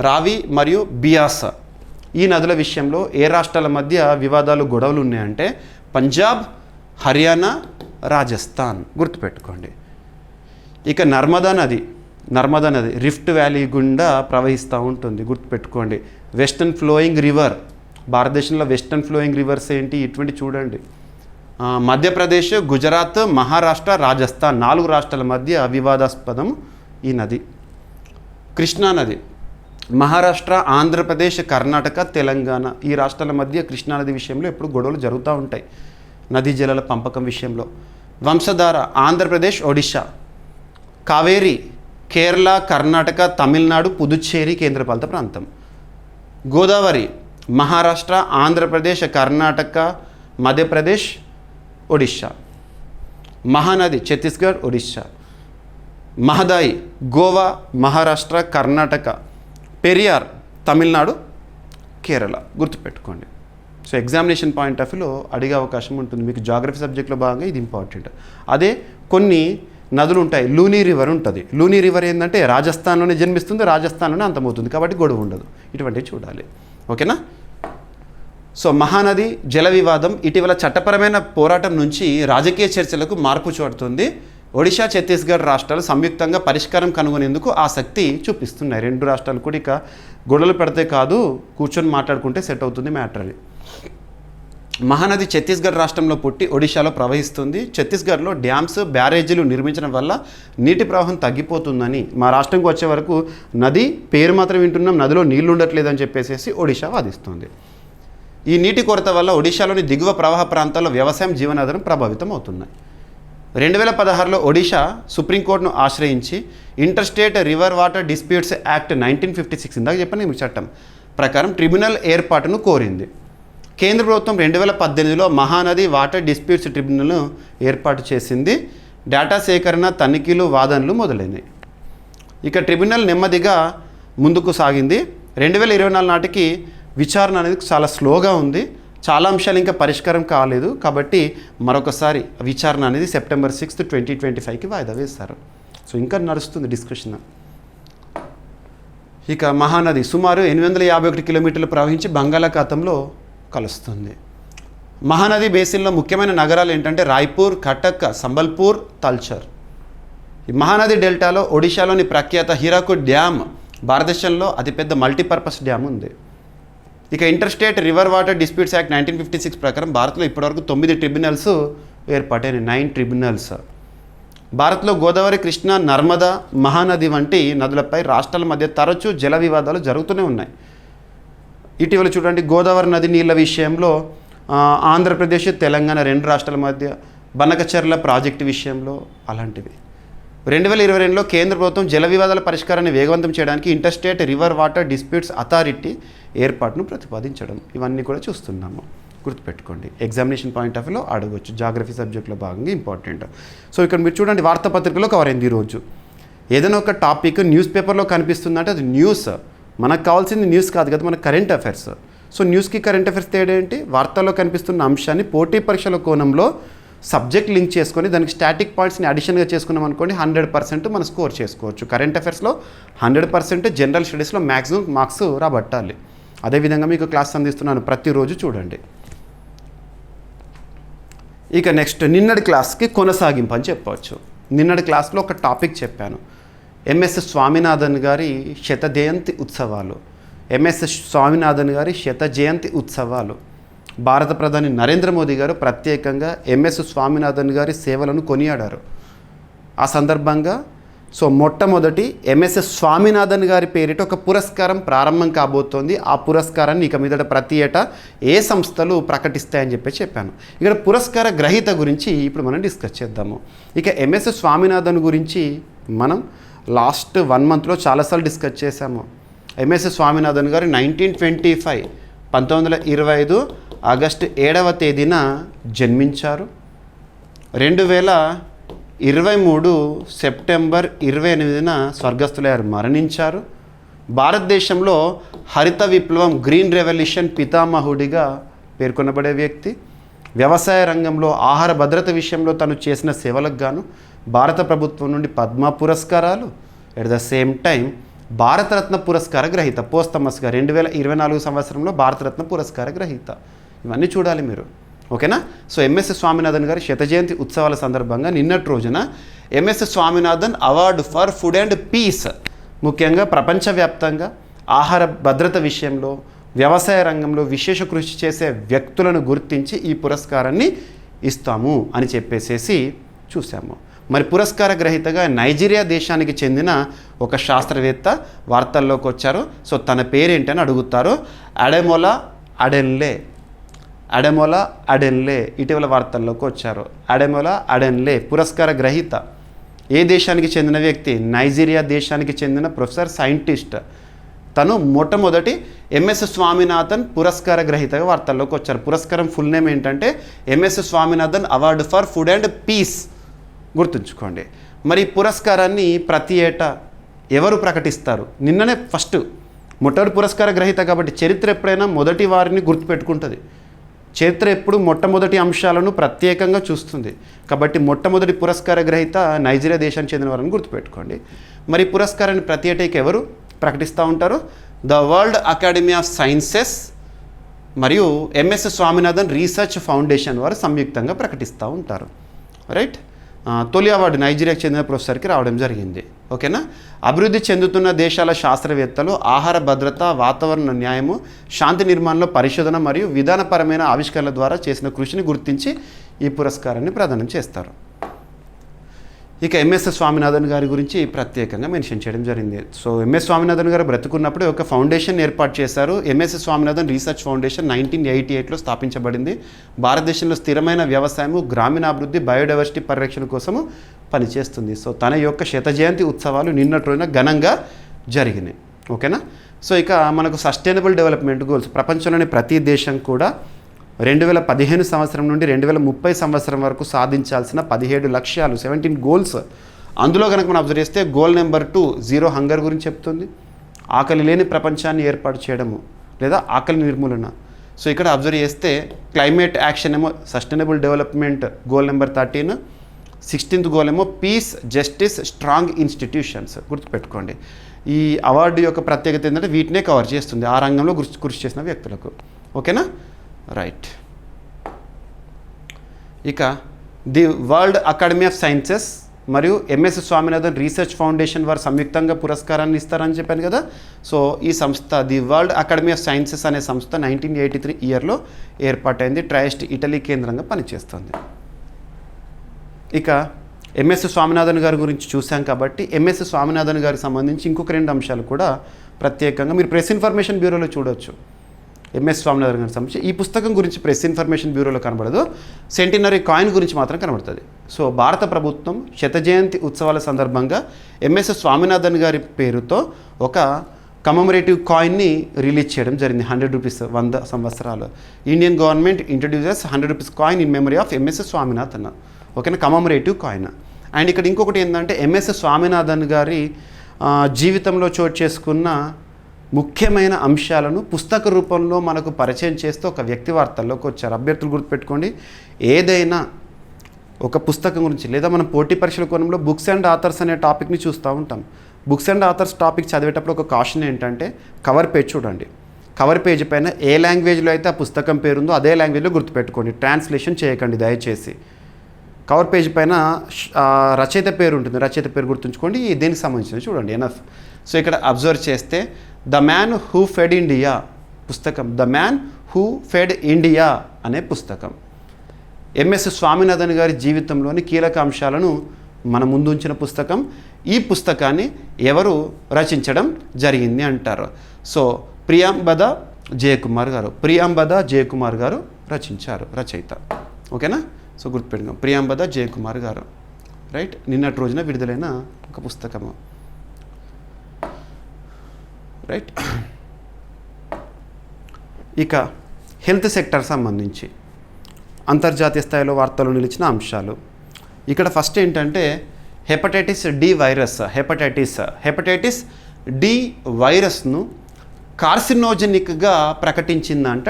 రావి మరియు బియాస్ ఈ నదుల విషయంలో ఏ రాష్ట్రాల మధ్య వివాదాలు గొడవలు ఉన్నాయంటే పంజాబ్, హర్యానా, రాజస్థాన్. గుర్తుపెట్టుకోండి. ఇక నర్మదా నది రిఫ్ట్ వ్యాలీ గుండా ప్రవహిస్తూ ఉంటుంది. గుర్తుపెట్టుకోండి. వెస్టర్న్ ఫ్లోయింగ్ రివర్, భారతదేశంలో వెస్టర్న్ ఫ్లోయింగ్ రివర్స్ ఏంటి? ఇటువంటి చూడండి. మధ్యప్రదేశ్, గుజరాత్, మహారాష్ట్ర, రాజస్థాన్ 4 రాష్ట్రాల మధ్య వివాదాస్పదం ఈ నది. కృష్ణా నది మహారాష్ట్ర, ఆంధ్రప్రదేశ్, కర్ణాటక, తెలంగాణ ఈ రాష్ట్రాల మధ్య కృష్ణానది విషయంలో ఎప్పుడు గొడవలు జరుగుతూ ఉంటాయి నదీ జలాల పంపకం విషయంలో. వంశధార ఆంధ్రప్రదేశ్, ఒడిషా. కావేరి కేరళ, కర్ణాటక, తమిళనాడు, పుదుచ్చేరి కేంద్రపాలిత ప్రాంతం. గోదావరి మహారాష్ట్ర, ఆంధ్రప్రదేశ్, కర్ణాటక, మధ్యప్రదేశ్, ఒడిషా. మహానది ఛత్తీస్గఢ్, ఒడిషా. మహదాయి గోవా, మహారాష్ట్ర, కర్ణాటక. పెరియార్ తమిళనాడు, కేరళ. గుర్తుపెట్టుకోండి. సో ఎగ్జామినేషన్ పాయింట్ ఆఫ్ వ్యూలో అడిగే అవకాశం ఉంటుంది మీకు. జాగ్రఫీ సబ్జెక్ట్లో భాగంగా ఇది ఇంపార్టెంట్. అదే కొన్ని నదులు ఉంటాయి. లూనీ రివర్ ఉంటుంది. లూనీ రివర్ ఏంటంటే రాజస్థాన్లోనే జన్మిస్తుంది, రాజస్థాన్లోనే అంతమవుతుంది, కాబట్టి గొడవ ఉండదు. ఇటువంటివి చూడాలి. ఓకేనా? సో మహానది జల వివాదం ఇటీవల చట్టపరమైన పోరాటం నుంచి రాజకీయ చర్చలకు మార్పు చూడుతుంది. ఒడిషా, ఛత్తీస్గఢ్ రాష్ట్రాలు సంయుక్తంగా పరిష్కారం కనుగొనేందుకు ఆసక్తి చూపిస్తున్నాయి. 2 రాష్ట్రాలు కూడా ఇక గొడవలు పెడితే కాదు, కూర్చొని మాట్లాడుకుంటే సెట్ అవుతుంది మ్యాటర్ అది. మహానది ఛత్తీస్గఢ్ రాష్ట్రంలో పుట్టి ఒడిశాలో ప్రవహిస్తుంది. ఛత్తీస్గఢ్లో డ్యామ్స్, బ్యారేజీలు నిర్మించడం వల్ల నీటి ప్రవాహం తగ్గిపోతుందని, మా రాష్ట్రంకి వచ్చే వరకు నది పేరు మాత్రం వింటున్నాం, నదిలో నీళ్లు ఉండట్లేదని చెప్పేసి ఒడిశా వాదిస్తుంది. ఈ నీటి కొరత వల్ల ఒడిశాలోని దిగువ ప్రవాహ ప్రాంతాల్లో వ్యవసాయం, జీవనాధారం ప్రభావితం అవుతున్నాయి. 2016లో ఒడిశా సుప్రీంకోర్టును ఆశ్రయించి interstate river water disputes act 1956 ఇందాక చెప్పాను మీకు చట్టం ప్రకారం ట్రిబ్యునల్ ఏర్పాటును కోరింది. కేంద్ర ప్రభుత్వం 2018లో మహానది వాటర్ డిస్ప్యూట్స్ ట్రిబ్యునల్ను ఏర్పాటు చేసింది. డేటా సేకరణ, తనిఖీలు, వాదనలు మొదలైనవి. ఇక ట్రిబ్యునల్ నెమ్మదిగా ముందుకు సాగింది. 2024 నాటికి విచారణ అనేది చాలా స్లోగా ఉంది. చాలా అంశాలు ఇంకా పరిష్కారం కాలేదు. కాబట్టి మరొకసారి విచారణ అనేది సెప్టెంబర్ 6, 2025కి వాయిదా వేశారు. సో ఇంకా నడుస్తుంది డిస్కషన్. ఇక మహానది సుమారు 851 కిలోమీటర్లు ప్రవహించి బంగాళాఖాతంలో కలుస్తుంది. మహానది బేసిన్లో ముఖ్యమైన నగరాలు ఏంటంటే రాయ్పూర్, కటక్, సంబల్పూర్, తల్చర్. ఈ మహానది డెల్టాలో ఒడిశాలోని ప్రఖ్యాత హీరాకుడ్ డ్యామ్ భారతదేశంలో అతిపెద్ద మల్టీపర్పస్ డ్యామ్ ఉంది. ఇక interstate river water disputes act 1956 ప్రకారం భారత్లో ఇప్పటివరకు 9 ట్రిబ్యునల్స్ ఏర్పాటైన 9 ట్రిబ్యునల్స్. భారత్లో గోదావరి, కృష్ణా, నర్మదా, మహానది వంటి నదులపై రాష్ట్రాల మధ్య తరచూ జల వివాదాలు జరుగుతూనే ఉన్నాయి. ఇటీవల చూడండి, గోదావరి నది నీళ్ళ విషయంలో ఆంధ్రప్రదేశ్, తెలంగాణ 2 రాష్ట్రాల మధ్య, బనకచర్ల ప్రాజెక్టు విషయంలో అలాంటివి. 2022లో కేంద్ర ప్రభుత్వం జల వివాదాల పరిష్కారాన్ని వేగవంతం చేయడానికి interstate river water disputes authority ఏర్పాటును ప్రతిపాదించడం, ఇవన్నీ కూడా చూస్తున్నాము. గుర్తుపెట్టుకోండి, ఎగ్జామినేషన్ పాయింట్ ఆఫ్ వ్యూలో అడగవచ్చు, జాగ్రఫీ సబ్జెక్ట్లో భాగంగా ఇంపార్టెంట్. సో ఇక్కడ మీరు చూడండి, వార్తాపత్రికలో కవర్ అయింది ఈరోజు. ఏదైనా ఒక టాపిక్ న్యూస్ పేపర్లో కనిపిస్తుందంటే అది న్యూస్. మనకు కావాల్సింది న్యూస్ కాదు కదా, మన కరెంట్ అఫైర్స్. సో న్యూస్కి కరెంట్ అఫైర్స్ తేడా ఏంటి? వార్తల్లో కనిపిస్తున్న అంశాన్ని పోటీ పరీక్షల కోణంలో సబ్జెక్ట్ లింక్ చేసుకొని దానికి స్టాటిక్ పాయింట్స్ని అడిషన్గా చేసుకున్నాం అనుకోండి, 100% మనం స్కోర్ చేసుకోవచ్చు. కరెంట్ అఫైర్స్లో 100%, జనరల్ స్టడీస్లో మ్యాక్సిమం మార్క్స్ రాబట్టాలి. అదేవిధంగా మీకు క్లాస్ అందిస్తున్నాను, ప్రతిరోజు చూడండి. ఇక నెక్స్ట్ నిన్నటి క్లాస్కి కొనసాగింపు అని చెప్పవచ్చు. నిన్నటి క్లాస్లో ఒక టాపిక్ చెప్పాను, ఎంఎస్ స్వామినాథన్ గారి శత జయంతి ఉత్సవాలు. ఎంఎస్ స్వామినాథన్ గారి శత జయంతి ఉత్సవాలు. భారత ప్రధాని నరేంద్ర మోదీ గారు ప్రత్యేకంగా ఎంఎస్ స్వామినాథన్ గారి సేవలను కొనియాడారు. ఆ సందర్భంగా మొట్టమొదటి ఎంఎస్ స్వామినాథన్ గారి పేరిట ఒక పురస్కారం ప్రారంభం కాబోతోంది. ఆ పురస్కారాన్ని ఇక మీదట ప్రతి ఏటా ఏ సంస్థలు ప్రకటిస్తాయని చెప్పాను. ఇక్కడ పురస్కార గ్రహీత గురించి ఇప్పుడు మనం డిస్కస్ చేద్దాము. ఇక ఎంఎస్ స్వామినాథన్ గురించి మనం లాస్ట్ 1 మంత్లో చాలాసార్లు డిస్కస్ చేశాము. ఎంఎస్ స్వామినాథన్ గారు 1925 ఆగస్టు 7వ తేదీన జన్మించారు. 2023 సెప్టెంబర్ 28న స్వర్గస్థులయ్యారు, మరణించారు. భారతదేశంలో హరిత విప్లవం, గ్రీన్ రెవల్యూషన్ పితామహుడిగా పేర్కొనబడే వ్యక్తి. వ్యవసాయ రంగంలో ఆహార భద్రత విషయంలో తను చేసిన సేవలకు గాను భారత ప్రభుత్వం నుండి పద్మ పురస్కారాలు, at the same time Bharat Ratna పురస్కార గ్రహీత. పోస్తమస్గా 2024 సంవత్సరంలో భారతరత్న పురస్కార గ్రహీత. ఇవన్నీ చూడాలి మీరు, ఓకేనా? సో ఎంఎస్ స్వామినాథన్ గారి శత జయంతి ఉత్సవాల సందర్భంగా నిన్నటి రోజున M S Swaminathan award for food and peace, ముఖ్యంగా ప్రపంచవ్యాప్తంగా ఆహార భద్రత విషయంలో, వ్యవసాయ రంగంలో విశేష కృషి చేసే వ్యక్తులను గుర్తించి ఈ పురస్కారాన్ని ఇస్తాము అని చెప్పేసేసి చూసాము. మరి పురస్కార గ్రహీతగా నైజీరియా దేశానికి చెందిన ఒక శాస్త్రవేత్త వార్తల్లోకి వచ్చారు. సో తన పేరేంటని అడుగుతారు. అడెమోలా అడెన్లే ఇటీవల వార్తల్లోకి వచ్చారు. అడెమోలా అడెన్లే పురస్కార గ్రహీత. ఏ దేశానికి చెందిన వ్యక్తి? నైజీరియా దేశానికి చెందిన ప్రొఫెసర్, సైంటిస్ట్. తను మొట్టమొదటి ఎంఎస్ స్వామినాథన్ పురస్కార గ్రహీతగా వార్తల్లోకి వచ్చారు. పురస్కారం ఫుల్ నేమ్ ఏంటంటే M S Swaminathan award for food and peace. గుర్తుంచుకోండి. మరి పురస్కారాన్ని ప్రతి ఏటా ఎవరు ప్రకటిస్తారు? నిన్ననే ఫస్ట్ మొట్టమొదటి పురస్కార గ్రహీత కాబట్టి చరిత్ర ఎప్పుడైనా మొదటి వారిని గుర్తుపెట్టుకుంటుంది. చరిత్ర ఎప్పుడు మొట్టమొదటి అంశాలను ప్రత్యేకంగా చూస్తుంది. కాబట్టి మొట్టమొదటి పురస్కార గ్రహీత నైజీరియా దేశానికి చెందిన వారిని గుర్తుపెట్టుకోండి. మరి పురస్కారాన్ని ప్రతి ఏటైకి ఎవరు ప్రకటిస్తూ ఉంటారు? The world academy of sciences మరియు ఎంఎస్ స్వామినాథన్ రీసెర్చ్ ఫౌండేషన్ వారు సంయుక్తంగా ప్రకటిస్తూ ఉంటారు. రైట్. తొలి అవార్డు నైజీరియాకు చెందిన ప్రొఫెసర్కి రావడం జరిగింది. ఓకేనా? అభివృద్ధి చెందుతున్న దేశాల శాస్త్రవేత్తలు ఆహార భద్రత, వాతావరణ న్యాయము, శాంతి నిర్మాణంలో పరిశోధన మరియు విధానపరమైన ఆవిష్కరణల ద్వారా చేసిన కృషిని గుర్తించి ఈ పురస్కారాన్ని ప్రదానం చేస్తారు. ఇక ఎంఎస్ స్వామినాథన్ గారి గురించి ప్రత్యేకంగా మెన్షన్ చేయడం జరిగింది. సో ఎంఎస్ స్వామినాథన్ గారు బ్రతుకున్నప్పుడే ఒక ఫౌండేషన్ ఏర్పాటు చేశారు. ఎంఎస్ స్వామినాథన్ రీసెర్చ్ ఫౌండేషన్ 1988లో స్థాపించబడింది. భారతదేశంలో స్థిరమైన వ్యవసాయము, గ్రామీణాభివృద్ధి, బయోడైవర్సిటీ పరిరక్షణ కోసము పనిచేస్తుంది. సో తన యొక్క శత జయంతి ఉత్సవాలు నిన్నటి రోజున ఘనంగా జరిగినాయి. ఓకేనా? సో ఇక మనకు సస్టైనబుల్ డెవలప్మెంట్ గోల్స్, ప్రపంచంలోని ప్రతి దేశం కూడా 2015 సంవత్సరం నుండి 2030 సంవత్సరం వరకు సాధించాల్సిన 17 లక్ష్యాలు, 17 గోల్స్. అందులో కనుక మనం అబ్జర్వ్ చేస్తే గోల్ నెంబర్ 2 జీరో హంగర్ గురించి చెప్తుంది. ఆకలి లేని ప్రపంచాన్ని ఏర్పాటు చేయడము లేదా ఆకలి నిర్మూలన. సో ఇక్కడ అబ్జర్వ్ చేస్తే క్లైమేట్ యాక్షన్ ఏమో sustainable development goal number 13. 16th goal ఏమో పీస్, జస్టిస్, స్ట్రాంగ్ ఇన్స్టిట్యూషన్స్. గుర్తుపెట్టుకోండి. ఈ అవార్డు యొక్క ప్రత్యేకత ఏంటంటే వీటినే కవర్ చేస్తుంది, ఆ రంగంలో కృషి చేసిన వ్యక్తులకు. ఓకేనా? రైట్. ఇక the world academy of sciences మరియు ఎంఎస్ స్వామినాథన్ రీసెర్చ్ ఫౌండేషన్ వారు సంయుక్తంగా పురస్కారాన్ని ఇస్తారని చెప్పాను కదా. సో ఈ సంస్థ the world academy of sciences అనే సంస్థ 1983 ఇయర్లో ఏర్పాటైంది. ట్రయస్ట్ ఇటలీ కేంద్రంగా పనిచేస్తుంది. ఇక ఎంఎస్ స్వామినాథన్ గారి గురించి చూసాం కాబట్టి ఎంఎస్ స్వామినాథన్ గారికి సంబంధించి ఇంకొక 2 అంశాలు కూడా ప్రత్యేకంగా మీరు ప్రెస్ ఇన్ఫర్మేషన్ బ్యూరోలో చూడొచ్చు. ఎంఎస్ స్వామినాథన్ గారికి సంబంధించి ఈ పుస్తకం గురించి ప్రెస్ ఇన్ఫర్మేషన్ బ్యూరోలో కనబడదు, సెంటినరీ కాయిన్ గురించి మాత్రం కనబడుతుంది. సో భారత ప్రభుత్వం శత జయంతి ఉత్సవాల సందర్భంగా ఎంఎస్ స్వామినాథన్ గారి పేరుతో ఒక కమమరేటివ్ కాయిన్ని రిలీజ్ చేయడం జరిగింది. 100 రూపీస్ 100 సంవత్సరాలు. Indian government introduces 100 rupees coin in memory of MS Swaminathan. ఓకేనా, కమమరేటివ్ కాయిన్. అండ్ ఇక్కడ ఇంకొకటి ఏంటంటే ఎంఎస్ స్వామినాథన్ గారి జీవితంలో చోటు చేసుకున్న ముఖ్యమైన అంశాలను పుస్తక రూపంలో మనకు పరిచయం చేస్తూ ఒక వ్యక్తి వార్తల్లోకి వచ్చారు. అభ్యర్థులు గుర్తుపెట్టుకోండి, ఏదైనా ఒక పుస్తకం గురించి లేదా మనం పోటీ పరీక్షల కోణంలో బుక్స్ అండ్ ఆథర్స్ అనే టాపిక్ని చూస్తూ ఉంటాం. బుక్స్ అండ్ ఆథర్స్ టాపిక్ చదివేటప్పుడు ఒక కాషన్ ఏంటంటే కవర్ పేజ్ చూడండి. కవర్ పేజ్ పైన ఏ లాంగ్వేజ్లో అయితే ఆ పుస్తకం పేరుందో అదే లాంగ్వేజ్లో గుర్తుపెట్టుకోండి, ట్రాన్స్లేషన్ చేయకండి దయచేసి. కవర్ పేజ్ పైన రచయిత పేరు ఉంటుంది, రచయిత పేరు గుర్తుంచుకోండి, దేనికి సంబంధించింది చూడండి, ఎనఫ్. సో ఇక్కడ అబ్జర్వ్ చేస్తే the man who fed India పుస్తకం, the man who fed India అనే పుస్తకం ఎంఎస్ స్వామినాథన్ గారి జీవితంలోని కీలక అంశాలను మన ముందు ఉంచిన పుస్తకం. ఈ పుస్తకాన్ని ఎవరు రచించడం జరిగింది అంటారు. సో ప్రియాంబద జయకుమార్ గారు, ప్రియాంబద జయకుమార్ గారు రచించారు, రచయిత. ఓకేనా, సో గుర్తుపెట్టుకోండి, ప్రియాంబద జయకుమార్ గారు. రైట్, నిన్నటి రోజున విడుదలైన ఒక పుస్తకము. రైట్, ఇక హెల్త్ సెక్టర్ సంబంధించి అంతర్జాతీయ స్థాయిలో వార్తలు నిలిచిన అంశాలు. ఇక్కడ ఫస్ట్ ఏంటంటే hepatitis D virus. Hepatitis D వైరస్ను కార్సినోజెనిక్గా ప్రకటించిందంట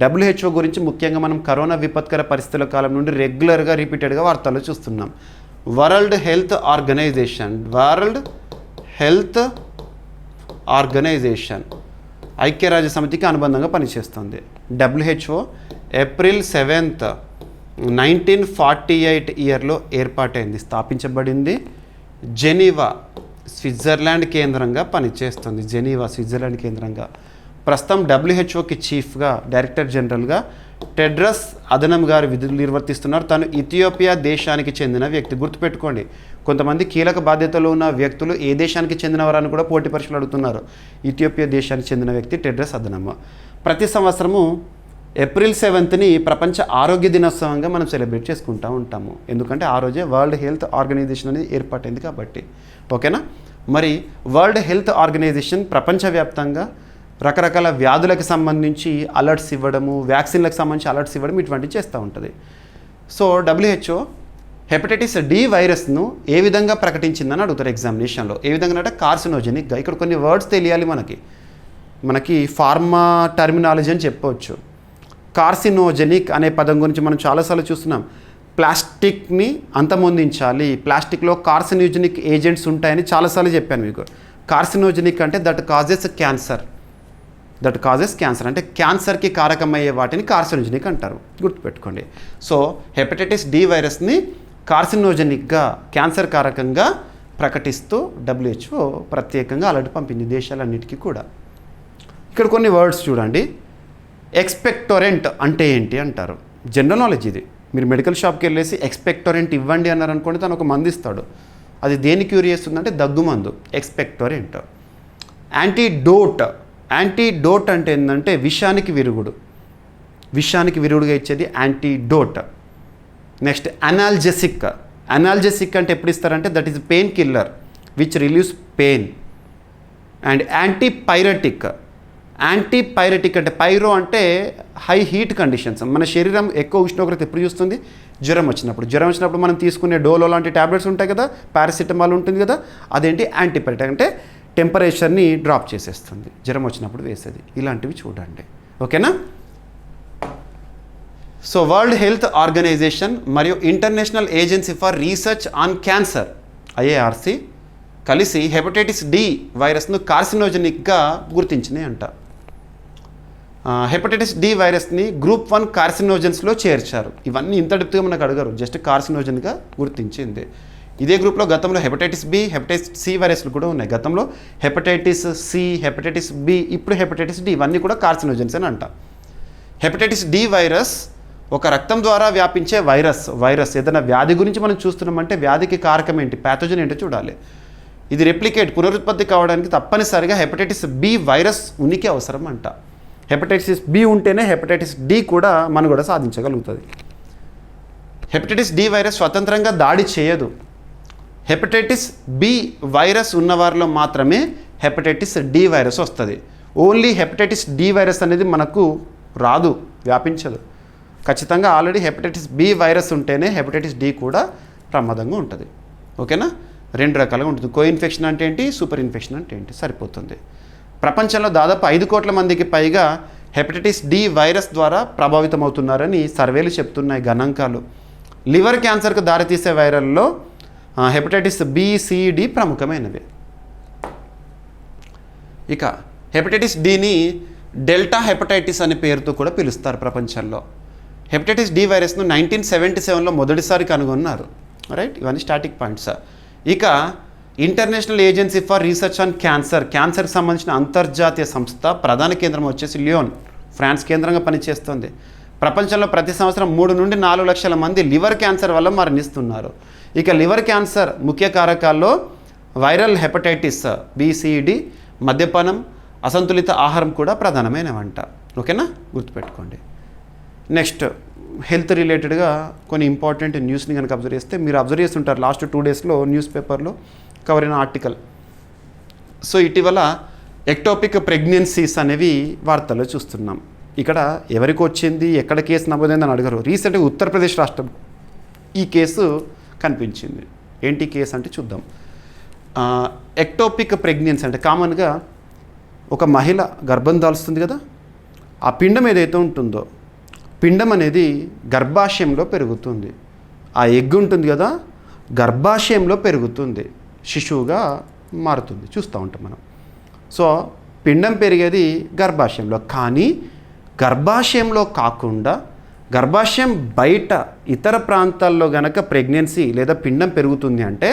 డబ్ల్యూహెచ్ఓ గురించి ముఖ్యంగా మనం కరోనా విపత్కర పరిస్థితుల కాలం నుండి రెగ్యులర్గా రిపీటెడ్గా వార్తలు చూస్తున్నాం. వరల్డ్ హెల్త్ ఆర్గనైజేషన్ ఐక్యరాజ్య సమితికి అనుబంధంగా పనిచేస్తుంది. డబ్ల్యూహెచ్ఓ ఏప్రిల్ 7th 1948 ఇయర్లో ఏర్పాటైంది, స్థాపించబడింది. జెనీవా స్విట్జర్లాండ్ కేంద్రంగా పనిచేస్తుంది. స్విట్జర్లాండ్ కేంద్రంగా. ప్రస్తుతం డబ్ల్యూహెచ్ఓకి చీఫ్గా, డైరెక్టర్ జనరల్గా టెడ్రస్ అదనం గారు విధులు నిర్వర్తిస్తున్నారు. తను ఇథియోపియా దేశానికి చెందిన వ్యక్తి. గుర్తుపెట్టుకోండి, కొంతమంది కీలక బాధ్యతలో ఉన్న వ్యక్తులు ఏ దేశానికి చెందినవారని కూడా పోటీ పరీక్షలు అడుగుతున్నారు. ఇథియోపియా దేశానికి చెందిన వ్యక్తి టెడ్రస్ అదనం. ప్రతి సంవత్సరము ఏప్రిల్ 7th ప్రపంచ ఆరోగ్య దినోత్సవంగా మనం సెలబ్రేట్ చేసుకుంటూ ఉంటాము. ఎందుకంటే ఆ రోజే వరల్డ్ హెల్త్ ఆర్గనైజేషన్ అనేది ఏర్పాటైంది కాబట్టి. ఓకేనా, మరి వరల్డ్ హెల్త్ ఆర్గనైజేషన్ ప్రపంచవ్యాప్తంగా రకరకాల వ్యాధులకు సంబంధించి అలర్ట్స్ ఇవ్వడము, వ్యాక్సిన్లకు సంబంధించి అలర్ట్స్ ఇవ్వడం ఇటువంటివి చేస్తూ ఉంటుంది. సో డబ్ల్యూహెచ్ఓ హెపటైటిస్ డి వైరస్ను ఏ విధంగా ప్రకటించిందని అడుగుతారు ఎగ్జామినేషన్లో. ఏ విధంగా అంటే కార్సినోజెనిక్గా. ఇక్కడ కొన్ని వర్డ్స్ తెలియాలి మనకి ఫార్మా టర్మినాలజీ అని చెప్పవచ్చు. కార్సినోజెనిక్ అనే పదం గురించి మనం చాలాసార్లు చూస్తున్నాం. ప్లాస్టిక్ని అంతమొందించాలి, ప్లాస్టిక్లో కార్సినోజెనిక్ ఏజెంట్స్ ఉంటాయని చాలాసార్లు చెప్పాను మీకు. కార్సినోజెనిక్ అంటే దట్ కాజెస్ క్యాన్సర్ అంటే క్యాన్సర్కి కారకమయ్యే వాటిని కార్సినోజెనిక్ అంటారు, గుర్తుపెట్టుకోండి. సో హెపటైటిస్ డి వైరస్ని కార్సినోజెనిక్గా, క్యాన్సర్ కారకంగా ప్రకటిస్తూ డబ్ల్యూహెచ్ఓ ప్రత్యేకంగా అలర్ట్ పంపింది దేశాలన్నిటికీ కూడా. ఇక్కడ కొన్ని వర్డ్స్ చూడండి. ఎక్స్పెక్టోరెంట్ అంటే ఏంటి అంటారు, జనరల్ నాలెడ్జ్ ఇది. మీరు మెడికల్ షాప్కి వెళ్ళేసి ఎక్స్పెక్టోరెంట్ ఇవ్వండి అన్నారు అనుకోండి, తను ఒక మందు ఇస్తాడు. అది దేని క్యూర్ చేస్తుందంటే దగ్గు మందు, ఎక్స్పెక్టోరెంట్. యాంటీడోట్ అంటే ఏంటంటే విషానికి విరుగుడుగా ఇచ్చేది యాంటీడోట్. నెక్స్ట్ అనాల్జెసిక్ అంటే ఎప్పుడు ఇస్తారంటే that is pain killer which relieves pain. And antipyretic అంటే పైరో అంటే హై హీట్ కండిషన్స్. మన శరీరం ఎక్కువ ఉష్ణోగ్రత ఎప్పుడు చూస్తుంది, జ్వరం వచ్చినప్పుడు మనం తీసుకునే డోలో లాంటి ట్యాబ్లెట్స్ ఉంటాయి కదా, పారాసిటమాల్ ఉంటుంది కదా, అదేంటి యాంటీపైరటిక్ అంటే టెంపరేచర్ని డ్రాప్ చేసేస్తుంది, జ్వరం వచ్చినప్పుడు వేసేది. ఇలాంటివి చూడండి, ఓకేనా. సో వరల్డ్ హెల్త్ ఆర్గనైజేషన్ మరియు international agency for research on cancer IARC కలిసి హెపటైటిస్ డి వైరస్ను కార్సినోజెనిక్గా గుర్తించినాయి అంట. హెపటైటిస్ డి వైరస్ని గ్రూప్ 1 కార్సినోజన్స్లో చేర్చారు. ఇవన్నీ ఇంత డెప్త్గా మనకు అడగరు, జస్ట్ కార్సినోజన్గా గుర్తించింది. ఇదే గ్రూప్లో గతంలో హెపటైటిస్ బి, హెపటైటిస్ సి వైరస్లు కూడా ఉన్నాయి. గతంలో హెపటైటిస్ సి, హెపటైటిస్ బి, ఇప్పుడు హెపటైటిస్ డి, ఇవన్నీ కూడా కార్సినోజన్స్ అని అంట. హెపటైటిస్ డి వైరస్ ఒక రక్తం ద్వారా వ్యాపించే వైరస్ ఏదైనా వ్యాధి గురించి మనం చూస్తున్నామంటే వ్యాధికి కారకం ఏంటి, ప్యాథోజన్ ఏంటో చూడాలి. ఇది రెప్లికేట్ పునరుత్పత్తి కావడానికి తప్పనిసరిగా హెపటైటిస్ బి వైరస్ ఉనికి అవసరం అంట. హెపటైటిస్ బి ఉంటేనే హెపటైటిస్ డి కూడా మనుగడ సాధించగలుగుతుంది. హెపటైటిస్ డి వైరస్ స్వతంత్రంగా దాడి చేయదు. హెపటైటిస్ బి వైరస్ ఉన్నవారిలో మాత్రమే హెపటైటిస్ డి వైరస్ వస్తుంది. ఓన్లీ హెపటైటిస్ డి వైరస్ అనేది మనకు రాదు, వ్యాపించదు. ఖచ్చితంగా ఆల్రెడీ హెపటైటిస్ బి వైరస్ ఉంటేనే హెపటైటిస్ డి కూడా ప్రమాదంగా ఉంటుంది. ఓకేనా? 2 రకాలుగా ఉంటుంది. కో ఇన్ఫెక్షన్ అంటే ఏంటి, సూపర్ ఇన్ఫెక్షన్ అంటే ఏంటి, సరిపోతుంది. ప్రపంచంలో దాదాపు 5 కోట్ల మందికి పైగా హెపటైటిస్ డి వైరస్ ద్వారా ప్రభావితమవుతున్నారని సర్వేలు చెప్తున్నాయి, గణాంకాలు. లివర్ క్యాన్సర్కు దారితీసే వైరల్లో హెపటైటిస్ బి, సి, డి ప్రముఖమైనవి. ఇక హెపటైటిస్ డిని డెల్టా హెపటైటిస్ అనే పేరుతో కూడా పిలుస్తారు ప్రపంచంలో. హెపటైటిస్ డి వైరస్ను 1977లో మొదటిసారి కనుగొన్నారు. రైట్, ఇవన్నీ స్టాటిక్ పాయింట్స్. ఇక international agency for research on క్యాన్సర్కి సంబంధించిన అంతర్జాతీయ సంస్థ ప్రధాన కేంద్రం వచ్చేసి లియోన్, ఫ్రాన్స్ కేంద్రంగా పనిచేస్తుంది. ప్రపంచంలో ప్రతి సంవత్సరం 3 నుండి 4 లక్షల మంది లివర్ క్యాన్సర్ వల్ల మరణిస్తున్నారు. ఇక లివర్ క్యాన్సర్ ముఖ్య కారకాల్లో వైరల్ హెపటైటిస్ బిసిడి, మద్యపానం, అసంతులిత ఆహారం కూడా ప్రధానమైనవంట. ఓకేనా, గుర్తుపెట్టుకోండి. నెక్స్ట్ హెల్త్ రిలేటెడ్గా కొన్ని ఇంపార్టెంట్ న్యూస్ని కనుక అబ్జర్వ్ చేస్తే మీరు అబ్జర్వ్ చేస్తుంటారు లాస్ట్ 2 డేస్లో న్యూస్ పేపర్లో కవర్ అయిన ఆర్టికల్. సో ఇటీవల ఎక్టోపిక్ ప్రెగ్నెన్సీస్ అనేవి వార్తల్లో చూస్తున్నాం. ఇక్కడ ఎవరికి వచ్చింది, ఎక్కడ కేసు నమోదైందని అడగరు. రీసెంట్గా ఉత్తరప్రదేశ్ రాష్ట్రం ఈ కేసు కనిపించింది. ఏంటి కేసు అంటే చూద్దాం. ఎక్టోపిక్ ప్రెగ్నెన్సీ అంటే కామన్గా ఒక మహిళ గర్భం దాల్స్తుంది కదా, ఆ పిండం ఏదైతే ఉంటుందో పిండం అనేది గర్భాశయంలో పెరుగుతుంది. ఆ ఎగ్ ఉంటుంది కదా, గర్భాశయంలో పెరుగుతుంది, శిశువుగా మారుతుంది, చూస్తూ ఉంటాం మనం. సో పిండం పెరిగేది గర్భాశయంలో, కానీ గర్భాశయంలో కాకుండా గర్భాశయం బయట ఇతర ప్రాంతాల్లో గనక ప్రెగ్నెన్సీ లేదా పిండం పెరుగుతుంది అంటే